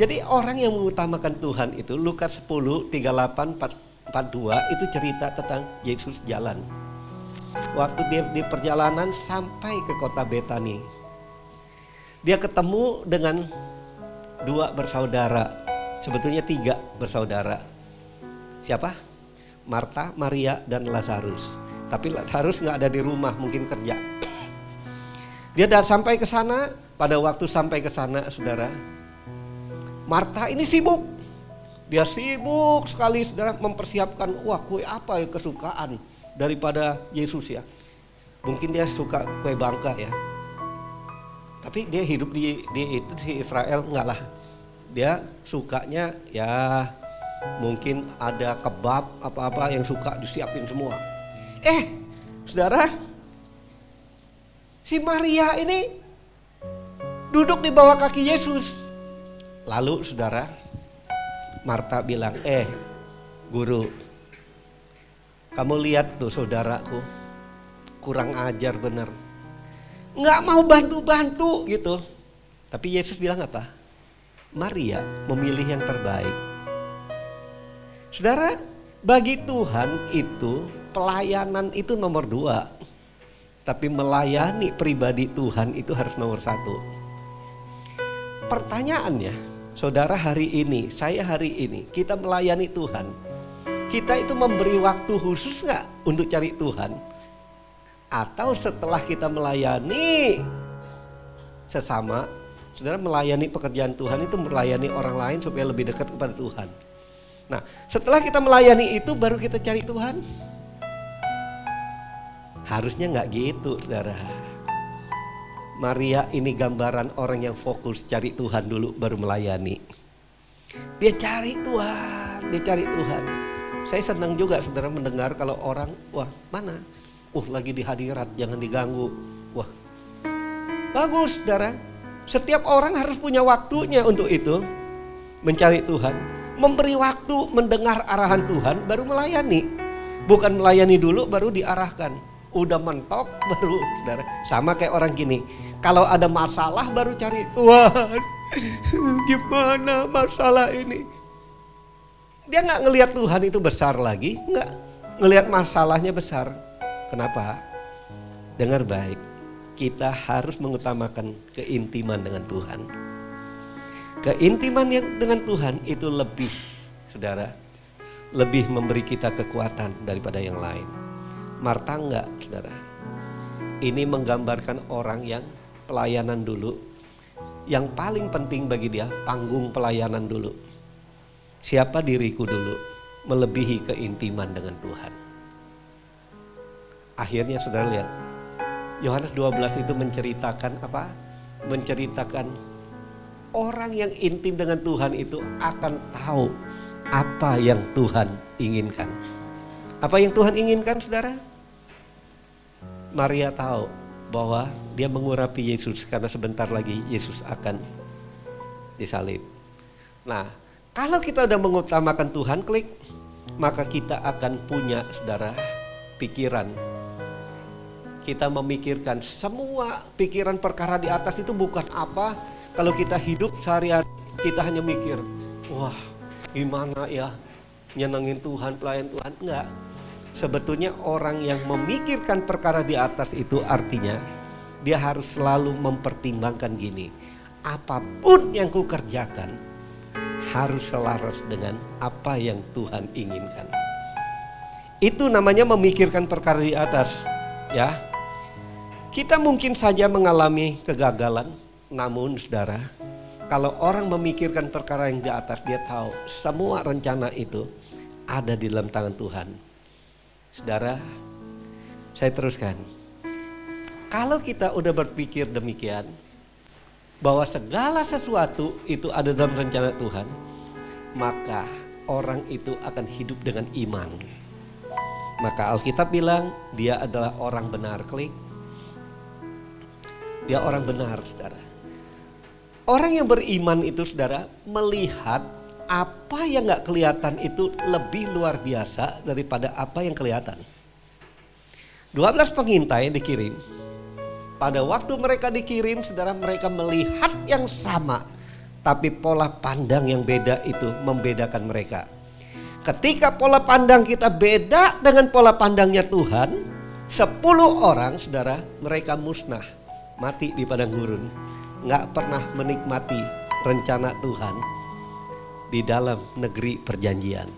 Jadi orang yang mengutamakan Tuhan itu, Lukas 10, 38, 42 itu cerita tentang Yesus jalan. Waktu dia di perjalanan sampai ke kota Betani. Dia ketemu dengan 2 bersaudara, sebetulnya 3 bersaudara. Siapa? Marta, Maria, dan Lazarus. Tapi Lazarus nggak ada di rumah, mungkin kerja. Dia sampai ke sana, pada waktu sampai ke sana, saudara, Marta ini sibuk. Dia sibuk sekali, saudara, mempersiapkan, wah kue apa yang kesukaan daripada Yesus ya. Mungkin dia suka kue bangka ya. Tapi dia hidup di Israel enggak lah. Dia sukanya ya mungkin ada kebab apa-apa yang suka disiapin semua. Saudara, si Maria ini duduk di bawah kaki Yesus. Lalu saudara, Marta bilang, guru, kamu lihat tuh saudaraku, kurang ajar bener. Nggak mau bantu-bantu gitu. Tapi Yesus bilang apa? Maria memilih yang terbaik. Saudara, bagi Tuhan itu pelayanan itu nomor 2. Tapi melayani pribadi Tuhan itu harus nomor 1. Pertanyaannya, saudara hari ini, saya hari ini, kita melayani Tuhan. Kita itu memberi waktu khusus nggak untuk cari Tuhan? Atau setelah kita melayani sesama, saudara melayani pekerjaan Tuhan itu melayani orang lain supaya lebih dekat kepada Tuhan. Nah, setelah kita melayani itu baru kita cari Tuhan. Harusnya nggak gitu, saudara. Maria ini gambaran orang yang fokus cari Tuhan dulu baru melayani. Dia cari Tuhan, dia cari Tuhan. Saya senang juga saudara mendengar kalau orang, wah mana? Lagi di hadirat, jangan diganggu. Wah, bagus saudara. Setiap orang harus punya waktunya untuk itu. Mencari Tuhan. Memberi waktu mendengar arahan Tuhan baru melayani. Bukan melayani dulu baru diarahkan. Udah mentok baru saudara. Sama kayak orang gini. Kalau ada masalah baru cari Tuhan. Gimana masalah ini? Dia gak ngelihat Tuhan itu besar lagi. Gak ngelihat masalahnya besar. Kenapa? Dengar baik, kita harus mengutamakan keintiman dengan Tuhan. Keintiman yang dengan Tuhan itu lebih, saudara, lebih memberi kita kekuatan daripada yang lain. Marta enggak, saudara. Ini menggambarkan orang yang pelayanan dulu. Yang paling penting bagi dia, panggung pelayanan dulu. Siapa diriku dulu, melebihi keintiman dengan Tuhan. Akhirnya saudara lihat, Yohanes 12 itu menceritakan apa? Menceritakan orang yang intim dengan Tuhan itu akan tahu apa yang Tuhan inginkan. Apa yang Tuhan inginkan saudara? Maria tahu bahwa dia mengurapi Yesus karena sebentar lagi Yesus akan disalib. Nah, kalau kita udah mengutamakan Tuhan, klik, maka kita akan punya saudara pikiran. Kita memikirkan semua pikiran perkara di atas itu bukan apa. Kalau kita hidup sehari-hari kita hanya mikir, wah gimana ya nyenengin Tuhan, pelayan Tuhan. Enggak. Sebetulnya orang yang memikirkan perkara di atas itu artinya dia harus selalu mempertimbangkan gini. Apapun yang ku kerjakan harus selaras dengan apa yang Tuhan inginkan. Itu namanya memikirkan perkara di atas, ya. Kita mungkin saja mengalami kegagalan, namun saudara, kalau orang memikirkan perkara yang di atas, dia tahu semua rencana itu ada di dalam tangan Tuhan. Saudara, saya teruskan. Kalau kita udah berpikir demikian, bahwa segala sesuatu itu ada dalam rencana Tuhan, maka orang itu akan hidup dengan iman. Maka Alkitab bilang dia adalah orang benar, klik. Dia orang benar, saudara. Orang yang beriman itu, saudara, melihat apa yang gak kelihatan itu lebih luar biasa daripada apa yang kelihatan. 12 pengintai dikirim. Pada waktu mereka dikirim, saudara, mereka melihat yang sama. Tapi pola pandang yang beda itu membedakan mereka. Ketika pola pandang kita beda dengan pola pandangnya Tuhan, 10 orang, saudara, mereka musnah. Mati di padang gurun, nggak pernah menikmati rencana Tuhan di dalam negeri perjanjian.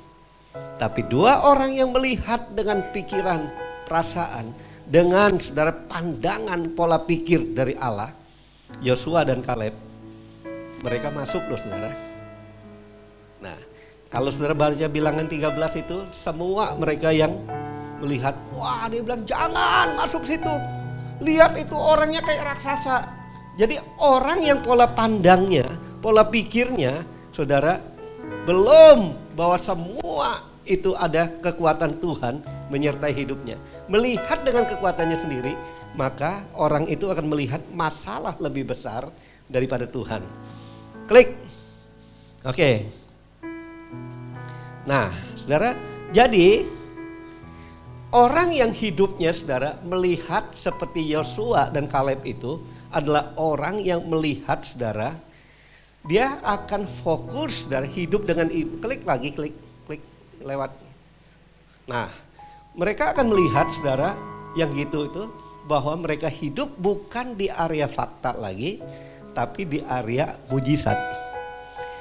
Tapi 2 orang yang melihat dengan pikiran, perasaan, dengan saudara pandangan pola pikir dari Allah, Yosua dan Kaleb, mereka masuk loh saudara. Nah, kalau saudara baca bilangan 13 itu, semua mereka yang melihat, wah dia bilang jangan masuk situ. Lihat itu orangnya kayak raksasa. Jadi orang yang pola pandangnya, pola pikirnya, saudara, belum bahwa semua itu ada kekuatan Tuhan menyertai hidupnya. Melihat dengan kekuatannya sendiri, maka orang itu akan melihat masalah lebih besar daripada Tuhan. Klik. Oke. Nah, saudara, jadi orang yang hidupnya, saudara, melihat seperti Yosua dan Kaleb itu adalah orang yang melihat, saudara, dia akan fokus, saudara, hidup dengan klik lewat. Nah, mereka akan melihat, saudara, yang gitu itu bahwa mereka hidup bukan di area fakta lagi, tapi di area mujizat.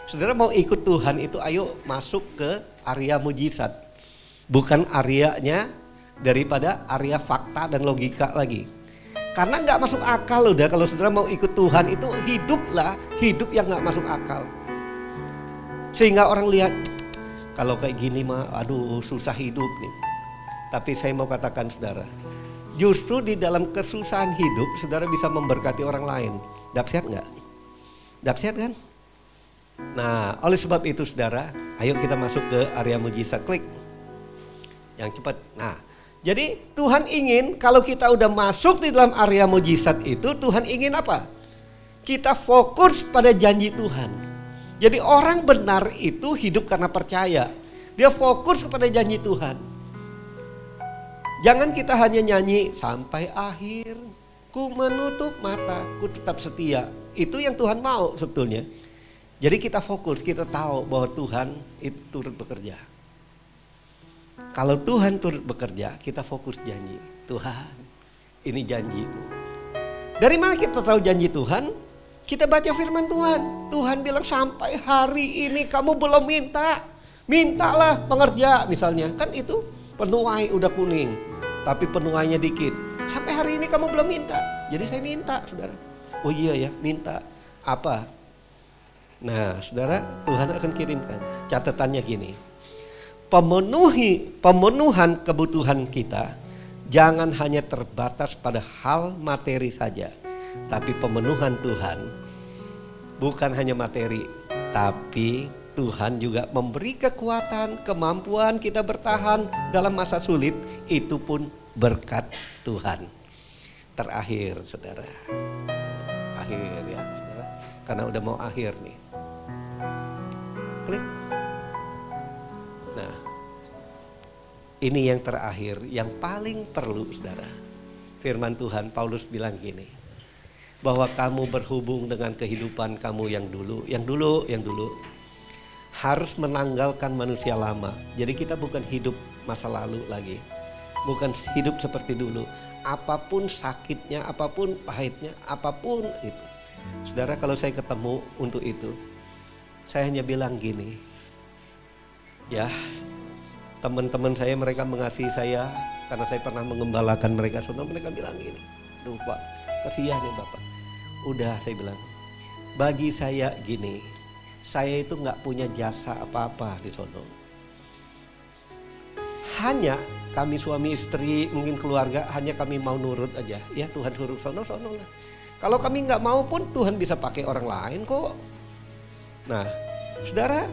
Saudara mau ikut Tuhan itu ayo masuk ke area mujizat. Bukan areanya daripada area fakta dan logika lagi. Karena gak masuk akal udah kalau saudara mau ikut Tuhan itu hiduplah hidup yang gak masuk akal. Sehingga orang lihat kalau kayak gini mah aduh susah hidup nih. Tapi saya mau katakan saudara, justru di dalam kesusahan hidup saudara bisa memberkati orang lain. Dahsyat gak? Dahsyat kan? Nah, oleh sebab itu saudara, ayo kita masuk ke area mujizat. Klik. Yang cepat. Nah, jadi Tuhan ingin kalau kita udah masuk di dalam area mujizat itu, Tuhan ingin apa? Kita fokus pada janji Tuhan. Jadi orang benar itu hidup karena percaya. Dia fokus kepada janji Tuhan. Jangan kita hanya nyanyi sampai akhir, ku menutup mata, ku tetap setia. Itu yang Tuhan mau sebetulnya. Jadi kita fokus, kita tahu bahwa Tuhan itu turut bekerja. Kalau Tuhan turut bekerja, kita fokus janji. Tuhan, ini janji-Mu. Dari mana kita tahu janji Tuhan? Kita baca firman Tuhan. Tuhan bilang sampai hari ini kamu belum minta. Mintalah pengerja misalnya. Kan itu penuai udah kuning, tapi penuainya dikit. Sampai hari ini kamu belum minta. Jadi saya minta, saudara. Oh iya ya, minta. Apa? Nah, saudara, Tuhan akan kirimkan. Catatannya gini. Pemenuhan kebutuhan kita jangan hanya terbatas pada hal materi saja. Tapi pemenuhan Tuhan bukan hanya materi, tapi Tuhan juga memberi kekuatan, kemampuan kita bertahan dalam masa sulit. Itu pun berkat Tuhan. Terakhir, saudara. Akhir ya, saudara. Karena udah mau akhir nih. Klik. Nah, ini yang terakhir, yang paling perlu saudara. Firman Tuhan, Paulus bilang gini, bahwa kamu berhubung dengan kehidupan kamu yang dulu harus menanggalkan manusia lama. Jadi kita bukan hidup masa lalu lagi, bukan hidup seperti dulu. Apapun sakitnya, apapun pahitnya, apapun itu. Saudara, kalau saya ketemu untuk itu, saya hanya bilang gini, ya teman-teman saya mereka mengasihi saya karena saya pernah mengembalakan mereka. Saudara, mereka bilang gini, aduh Pak, kasihan ya Bapak. Udah saya bilang, bagi saya gini, saya itu nggak punya jasa apa-apa di sono. Hanya kami suami istri, mungkin keluarga, hanya kami mau nurut aja. Ya Tuhan suruh sono lah. Kalau kami nggak mau pun Tuhan bisa pakai orang lain kok. Nah, saudara,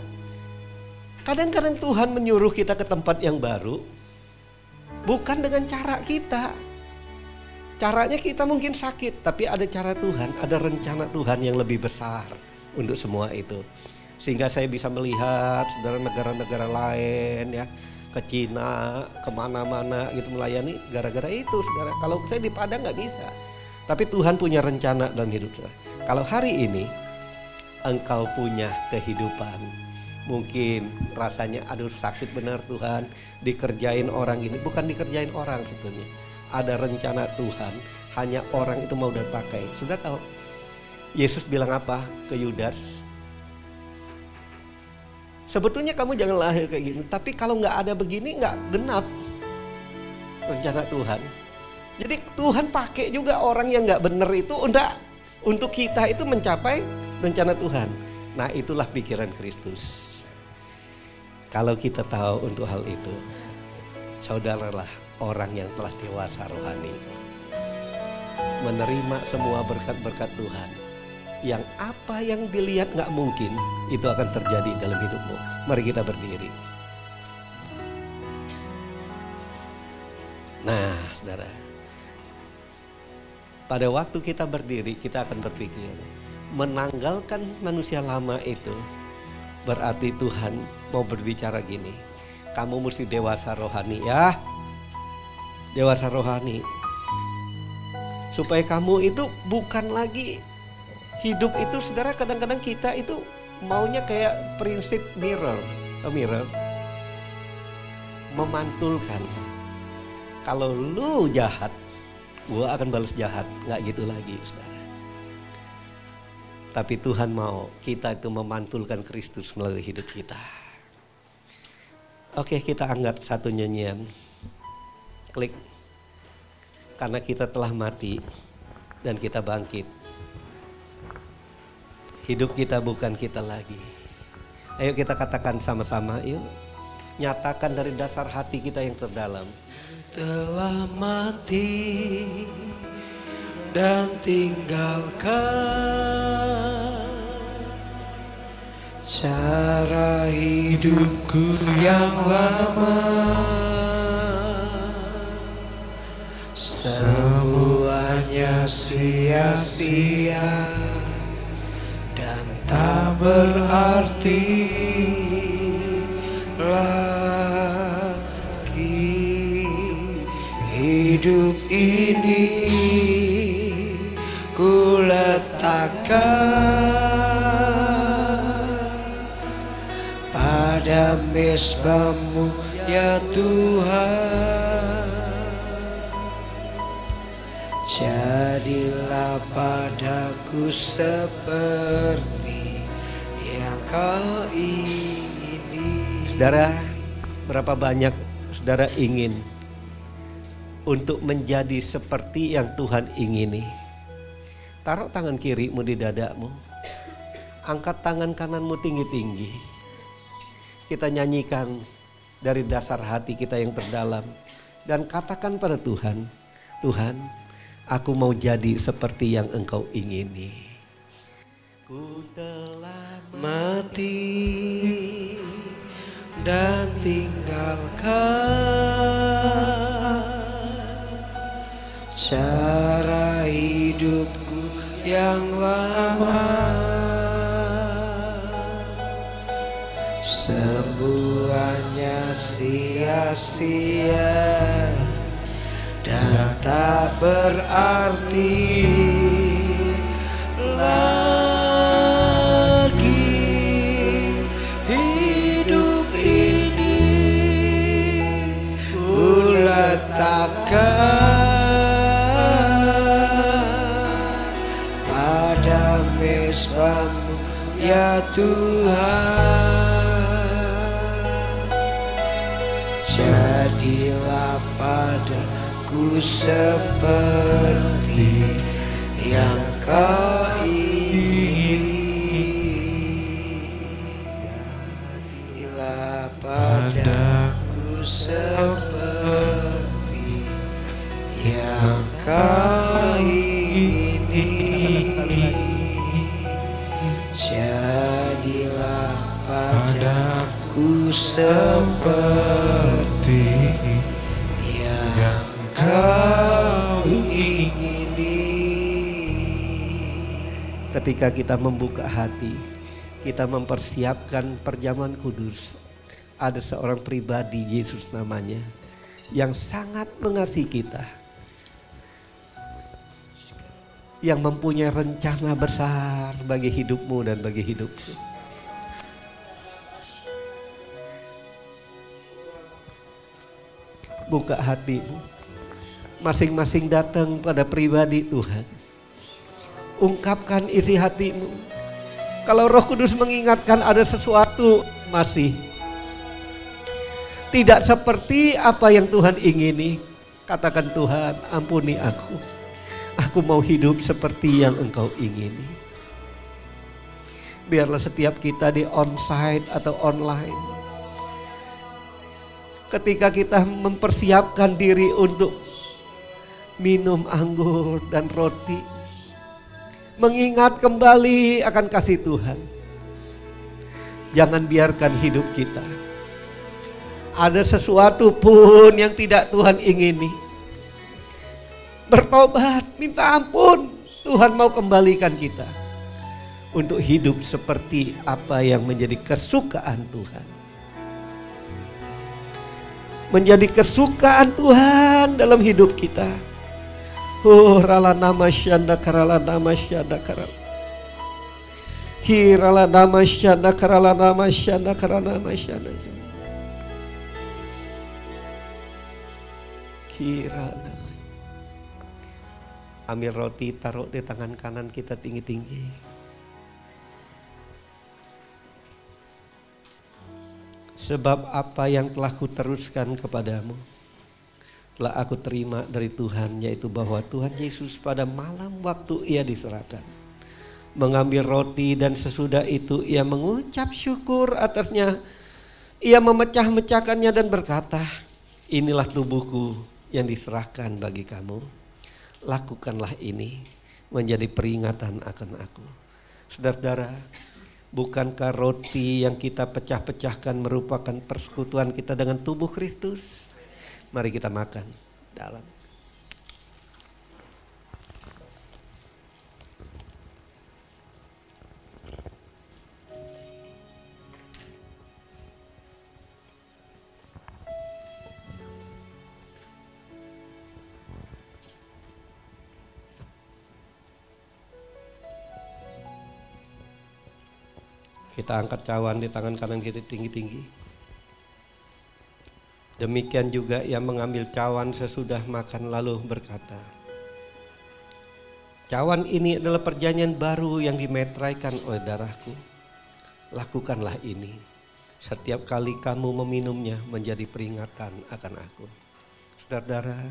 kadang-kadang Tuhan menyuruh kita ke tempat yang baru bukan dengan cara kita. Caranya kita mungkin sakit, tapi ada cara Tuhan, ada rencana Tuhan yang lebih besar untuk semua itu. Sehingga saya bisa melihat saudara negara-negara lain ya, ke Cina, kemana-mana gitu melayani gara-gara itu saudara. Kalau saya di Padang nggak bisa, tapi Tuhan punya rencana dalam hidup saudara. Kalau hari ini engkau punya kehidupan, mungkin rasanya aduh sakit benar Tuhan, dikerjain orang gini, bukan dikerjain orang sebetulnya. Ada rencana Tuhan, hanya orang itu mau dipakai. Sudah tahu Yesus bilang apa ke Yudas? Sebetulnya kamu jangan lahir kayak gini, tapi kalau nggak ada begini nggak genap rencana Tuhan. Jadi Tuhan pakai juga orang yang nggak benar itu untuk kita itu mencapai rencana Tuhan. Nah, itulah pikiran Kristus. Kalau kita tahu untuk hal itu, saudaralah orang yang telah dewasa rohani, menerima semua berkat-berkat Tuhan. Yang apa yang dilihat nggak mungkin, itu akan terjadi dalam hidupmu. Mari kita berdiri. Nah, saudara, pada waktu kita berdiri, kita akan berpikir, menanggalkan manusia lama itu berarti Tuhan mau berbicara gini. Kamu mesti dewasa rohani ya. Dewasa rohani. Supaya kamu itu bukan lagi hidup itu, saudara, kadang-kadang kita itu maunya kayak prinsip mirror. Mirror. Memantulkan. Kalau lu jahat, gua akan balas jahat. Nggak gitu lagi, saudara. Tapi Tuhan mau kita itu memantulkan Kristus melalui hidup kita. Oke, kita angkat satu nyanyian. Klik. Karena kita telah mati dan kita bangkit. Hidup kita bukan kita lagi. Ayo kita katakan sama-sama, yuk. Nyatakan dari dasar hati kita yang terdalam. Telah mati dan tinggalkan cara hidupku yang lama. Semuanya sia-sia dan tak berarti lagi. Hidup ini ku letakkan pada mezbah-Mu ya Tuhan. Jadilah padaku seperti yang Kau ingini. Saudara, berapa banyak saudara ingin untuk menjadi seperti yang Tuhan ingini? Taruh tangan kirimu di dadamu. Angkat tangan kananmu tinggi-tinggi. Kita nyanyikan dari dasar hati kita yang terdalam. Dan katakan pada Tuhan, Tuhan, aku mau jadi seperti yang Engkau ingini. Ku telah Mati dan tinggalkan cara hidupku yang lama. Semuanya sia-sia dan tak berarti lagi. Hidup ini ku letakkan pada mezbah-Mu ya Tuhan. Jadilah padaku seperti yang Kau ingini. Jadilah padaku seperti yang Kau ingini. Jadilah padaku seperti yang Kau ingini. Ketika kita membuka hati, kita mempersiapkan perjamuan kudus. Ada seorang pribadi, Yesus namanya, yang sangat mengasihi kita, yang mempunyai rencana besar bagi hidupmu dan bagi hidupku. Buka hatimu, masing-masing datang pada pribadi Tuhan. Ungkapkan isi hatimu. Kalau Roh Kudus mengingatkan ada sesuatu masih tidak seperti apa yang Tuhan ingini, katakan, Tuhan, ampuni aku. Aku mau hidup seperti yang Engkau ingini. Biarlah setiap kita di onsite atau online, ketika kita mempersiapkan diri untuk minum anggur dan roti, mengingat kembali akan kasih Tuhan. Jangan biarkan hidup kita ada sesuatu pun yang tidak Tuhan ingini. Bertobat, minta ampun, Tuhan mau kembalikan kita. untuk hidup seperti apa yang menjadi kesukaan Tuhan. Menjadi kesukaan Tuhan dalam hidup kita. Rala nama syanda karala nama syanda karala. Hirala nama syanda karala nama syanda karala nama syanda. Kira nama. Ambil roti, taruh di tangan kanan kita tinggi-tinggi. Sebab apa yang telah kuteruskan kepadamu telah aku terima dari Tuhan, yaitu bahwa Tuhan Yesus pada malam waktu ia diserahkan mengambil roti, dan sesudah itu ia mengucap syukur atasnya. Ia memecah-mecahkannya dan berkata, inilah tubuhku yang diserahkan bagi kamu. Lakukanlah ini menjadi peringatan akan aku. Saudara-saudara, bukankah roti yang kita pecah-pecahkan merupakan persekutuan kita dengan tubuh Kristus? Mari kita makan dalam. Kita angkat cawan di tangan kanan kita tinggi-tinggi. Demikian juga ia mengambil cawan sesudah makan lalu berkata, cawan ini adalah perjanjian baru yang dimeteraikan oleh darahku. Lakukanlah ini setiap kali kamu meminumnya menjadi peringatan akan aku. Saudara-saudara,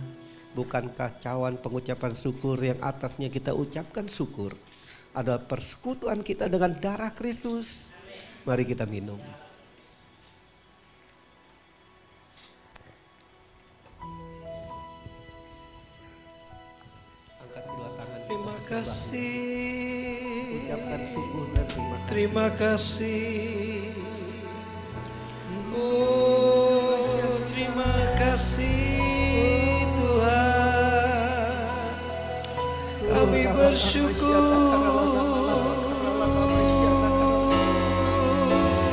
bukankah cawan pengucapan syukur yang atasnya kita ucapkan syukur adalah persekutuan kita dengan darah Kristus? Mari kita minum. Angkat kedua tangan. Terima kasih. Ucapkan syukur dan Terima kasih. Oh, terima kasih Tuhan. Kami bersyukur.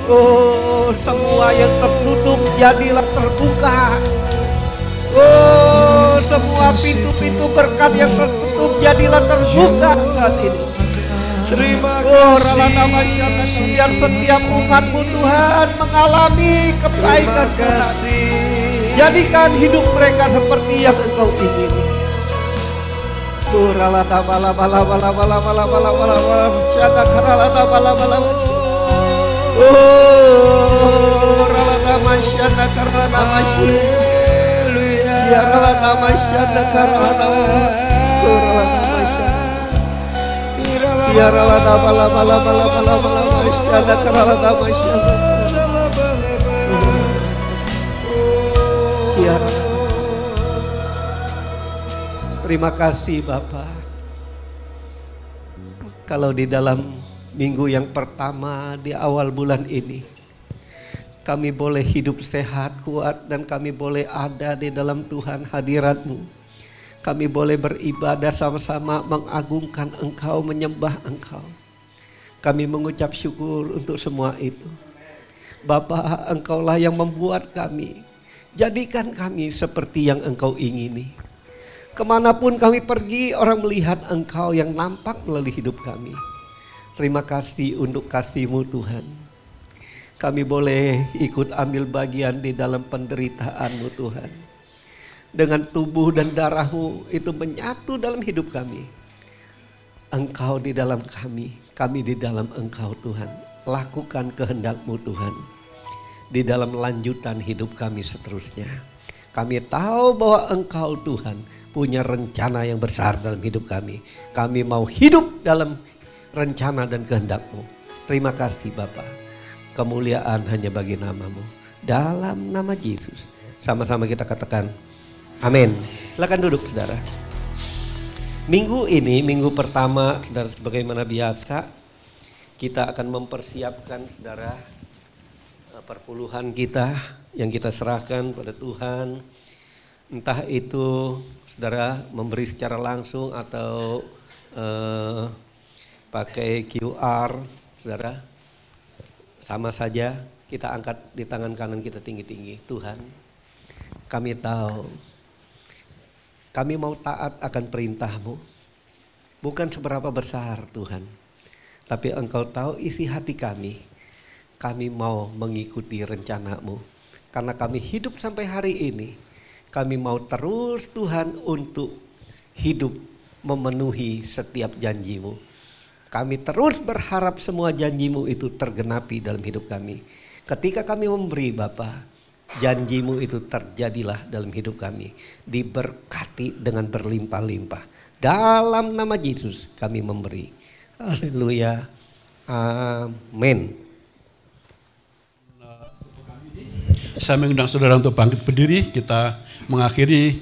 Oh, semua yang tertutup jadilah terbuka. Oh, semua pintu-pintu berkat yang tertutup jadilah terbuka saat ini. Terima Oh, kasih. rala nama syaitan, biar setiap umatmu Tuhan mengalami kebaikan Terima Tuhan. kasih. Jadikan hidup mereka seperti yang Engkau ingini. Oh, rala nama la syada karala nama la. Oh, rala nama syada karala nama Haleluya. ya rala nama syada karala nama. Oh, rala nama syada. Ya rala nama la syada karala nama syada. Ya. Terima kasih Bapak. Kalau di dalam minggu yang pertama di awal bulan ini kami boleh hidup sehat, kuat, dan kami boleh ada di dalam Tuhan hadirat-Mu. Kami boleh beribadah sama-sama mengagungkan Engkau, menyembah Engkau. Kami mengucap syukur untuk semua itu. Bapa, Engkaulah yang membuat kami. Jadikan kami seperti yang Engkau ingini. Kemanapun kami pergi, orang melihat Engkau yang nampak melalui hidup kami. Terima kasih untuk kasih-Mu Tuhan. Kami boleh ikut ambil bagian di dalam penderitaan-Mu Tuhan. Dengan tubuh dan darah-Mu itu menyatu dalam hidup kami. Engkau di dalam kami di dalam Engkau Tuhan. Lakukan kehendak-Mu Tuhan. Di dalam lanjutan hidup kami seterusnya. Kami tahu bahwa Engkau Tuhan punya rencana yang besar dalam hidup kami. Kami mau hidup dalam rencana dan kehendak-Mu. Terima kasih Bapa. Kemuliaan hanya bagi nama-Mu. Dalam nama Yesus. Sama-sama kita katakan amin. Silakan duduk saudara. Minggu ini, minggu pertama, saudara, sebagaimana biasa kita akan mempersiapkan saudara perpuluhan kita yang kita serahkan pada Tuhan. Entah itu saudara memberi secara langsung atau pakai QR, saudara. Sama saja kita angkat di tangan kanan kita tinggi-tinggi. Tuhan, kami tahu, kami mau taat akan perintah-Mu. Bukan seberapa besar Tuhan, tapi Engkau tahu isi hati kami. Kami mau mengikuti rencana-Mu. Karena kami hidup sampai hari ini, kami mau terus Tuhan untuk hidup memenuhi setiap janji-Mu. Kami terus berharap semua janji-Mu itu tergenapi dalam hidup kami. Ketika kami memberi Bapa, janji-Mu itu terjadilah dalam hidup kami. Diberkati dengan berlimpah-limpah. Dalam nama Yesus kami memberi. Haleluya. Amin. Saya mengundang saudara untuk bangkit berdiri. Kita mengakhiri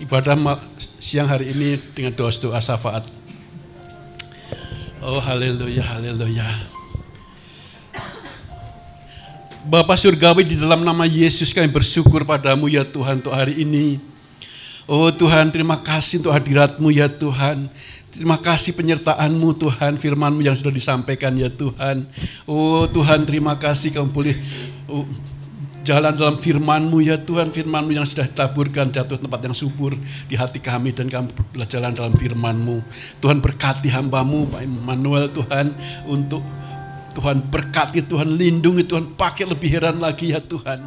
ibadah siang hari ini dengan doa-doa syafaat. Oh haleluya, haleluya. Bapa Surgawi, di dalam nama Yesus kami bersyukur padamu ya Tuhan untuk hari ini. Oh Tuhan, terima kasih untuk hadirat-Mu ya Tuhan. Terima kasih penyertaan-Mu Tuhan, firman-Mu yang sudah disampaikan ya Tuhan. Oh Tuhan, terima kasih kami boleh jalan dalam firman-Mu ya Tuhan. Firman-Mu yang sudah ditaburkan jatuh tempat yang subur di hati kami, dan kami berjalan dalam firman-Mu. Tuhan berkati hamba-Mu Pak Immanuel Tuhan, untuk Tuhan berkati, Tuhan lindungi, Tuhan pakai lebih heran lagi ya Tuhan.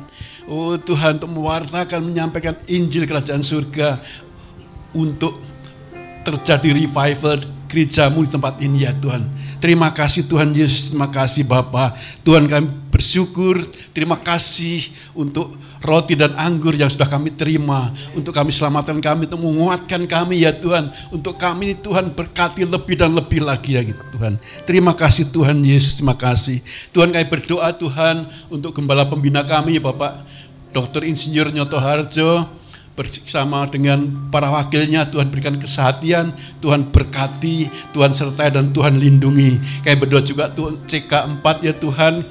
Oh Tuhan, untuk mewartakan, menyampaikan Injil Kerajaan Surga, untuk terjadi revival gereja-Mu di tempat ini ya Tuhan. Terima kasih Tuhan Yesus, terima kasih Bapa. Tuhan, kami bersyukur, terima kasih untuk roti dan anggur yang sudah kami terima, untuk kami selamatkan kami, untuk menguatkan kami ya Tuhan. Untuk kami Tuhan berkati lebih dan lebih lagi ya Tuhan. Terima kasih Tuhan Yesus, terima kasih. Tuhan, kami berdoa Tuhan untuk gembala pembina kami Bapak Dr. Insinyur Nyoto Harjo, bersama dengan para wakilnya. Tuhan berikan kesehatan, Tuhan berkati, Tuhan sertai, dan Tuhan lindungi. Kami berdoa juga Tuhan CK4 ya Tuhan,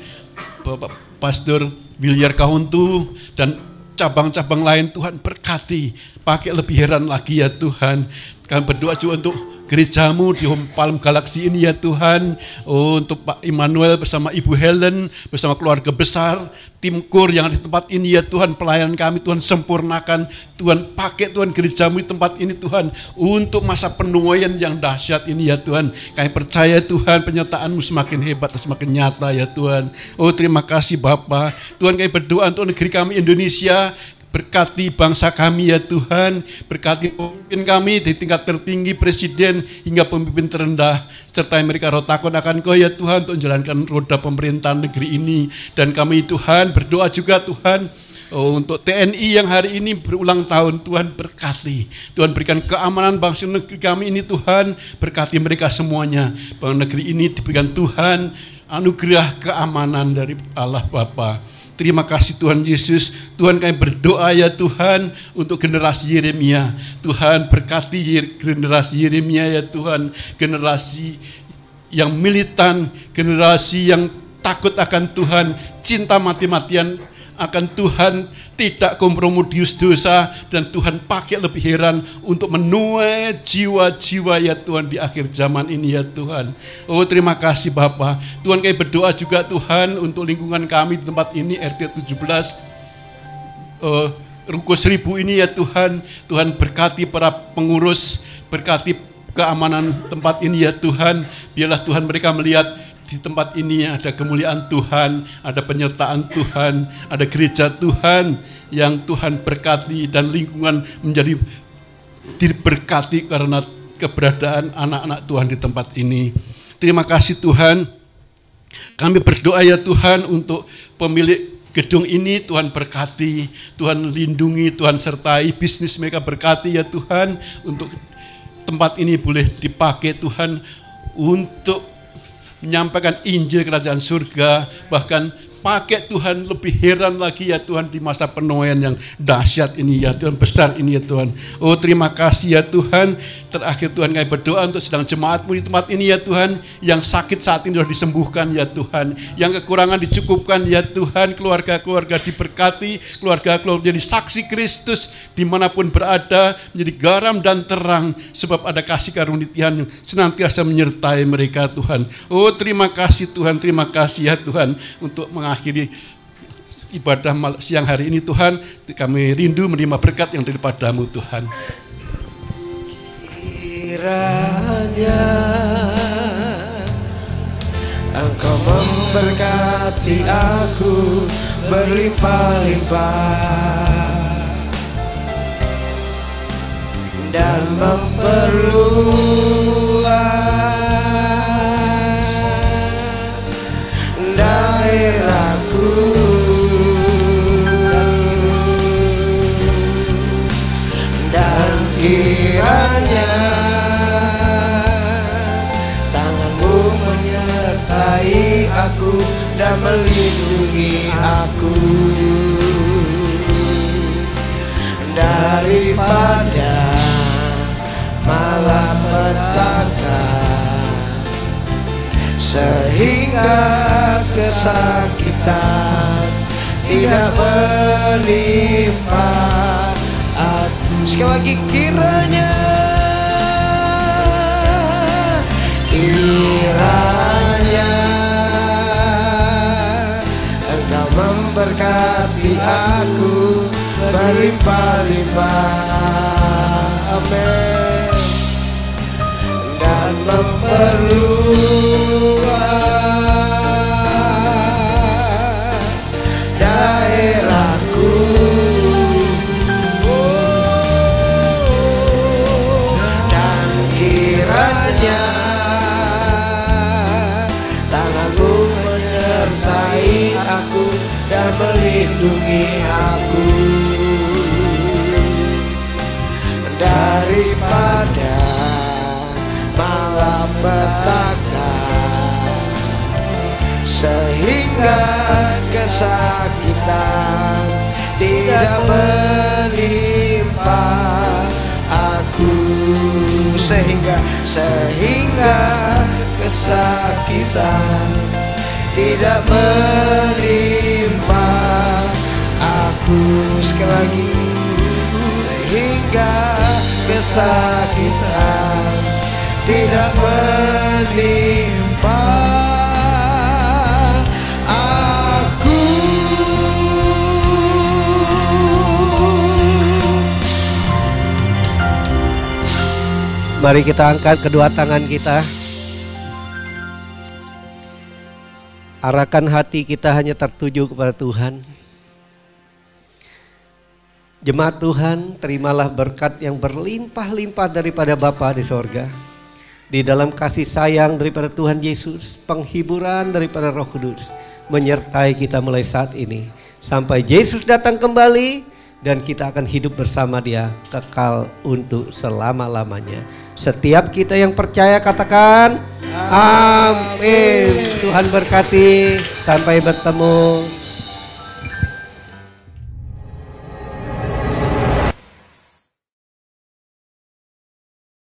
Bapak Pastor Williar Kahuntu dan cabang-cabang lain, Tuhan berkati, pakai lebih heran lagi ya Tuhan. Kami berdoa juga untuk gereja-Mu di Home Palm Galaxy ini ya Tuhan. Oh, untuk Pak Immanuel bersama Ibu Helen, bersama keluarga besar, tim KUR yang di tempat ini ya Tuhan. Pelayanan kami Tuhan sempurnakan, Tuhan pakai Tuhan gereja-Mu di tempat ini Tuhan, untuk masa penuaian yang dahsyat ini ya Tuhan. Kami percaya Tuhan penyertaan-Mu semakin hebat dan semakin nyata ya Tuhan. Oh, terima kasih Bapa. Tuhan, kami berdoa untuk negeri kami Indonesia. Berkati bangsa kami ya Tuhan, berkati pemimpin kami di tingkat tertinggi, presiden hingga pemimpin terendah, serta mereka roh takut akan Kau ya Tuhan, untuk menjalankan roda pemerintahan negeri ini. Dan kami Tuhan berdoa juga Tuhan, untuk TNI yang hari ini berulang tahun, Tuhan berkati, Tuhan berikan keamanan bangsa negeri kami ini Tuhan, berkati mereka semuanya. Bangsa negeri ini diberikan Tuhan anugerah keamanan dari Allah Bapa. Terima kasih Tuhan Yesus. Tuhan, kami berdoa ya Tuhan untuk generasi Yeremia. Tuhan berkati generasi Yeremia ya Tuhan. Generasi yang militan, generasi yang takut akan Tuhan, cinta mati-matian akan Tuhan, tidak kompromius dosa, dan Tuhan pakai lebih heran untuk menuai jiwa-jiwa ya Tuhan di akhir zaman ini ya Tuhan. Oh terima kasih Bapa. Tuhan, kami berdoa juga Tuhan untuk lingkungan kami di tempat ini RT 17 Ruko 1000 ini ya Tuhan. Tuhan berkati para pengurus, berkati keamanan tempat ini ya Tuhan. Biarlah Tuhan mereka melihat di tempat ini ada kemuliaan Tuhan, ada penyertaan Tuhan, ada gereja Tuhan yang Tuhan berkati, dan lingkungan menjadi diberkati karena keberadaan anak-anak Tuhan di tempat ini. Terima kasih Tuhan. Kami berdoa ya Tuhan untuk pemilik gedung ini, Tuhan berkati, Tuhan lindungi, Tuhan sertai, bisnis mereka berkati ya Tuhan, untuk tempat ini boleh dipakai Tuhan untuk menyampaikan Injil Kerajaan Surga, bahkan pakai Tuhan lebih heran lagi ya Tuhan di masa penuaian yang dahsyat ini ya Tuhan, besar ini ya Tuhan. Oh terima kasih ya Tuhan. Terakhir Tuhan kami berdoa untuk sedang jemaat-Mu di tempat ini ya Tuhan, yang sakit saat ini sudah disembuhkan ya Tuhan, yang kekurangan dicukupkan ya Tuhan, keluarga-keluarga diberkati, keluarga-keluarga jadi saksi Kristus dimanapun berada, menjadi garam dan terang, sebab ada kasih karunia yang senantiasa menyertai mereka Tuhan. Oh terima kasih Tuhan, terima kasih ya Tuhan untuk mengakhiri ibadah siang hari ini Tuhan. Kami rindu menerima berkat yang daripada-Mu Tuhan. Kiranya Engkau memberkati aku berlimpah-limpah dan memperluas daerahku, dan kiranya tangan-Mu menyertai aku dan melindungi aku daripada malapetaka, sehingga kesakitan tidak menimpa aku. Sekali lagi, kiranya Engkau memberkati aku berlimpah-limpah, amin, dan memperluas daerahku, dan kiranya tangan-Mu menyertai aku dan melindungi aku daripada malapetaka, sehingga kesakitan tidak menimpa aku, sehingga kesakitan tidak menimpa aku. Sekali lagi, sehingga kesakitan tidak menimpa aku. Mari kita angkat kedua tangan kita. Arahkan hati kita hanya tertuju kepada Tuhan. Jemaat Tuhan, terimalah berkat yang berlimpah-limpah daripada Bapa di sorga. Di dalam kasih sayang daripada Tuhan Yesus, penghiburan daripada Roh Kudus menyertai kita mulai saat ini sampai Yesus datang kembali, dan kita akan hidup bersama Dia kekal untuk selama-lamanya. Setiap kita yang percaya katakan amin. Tuhan berkati, sampai bertemu.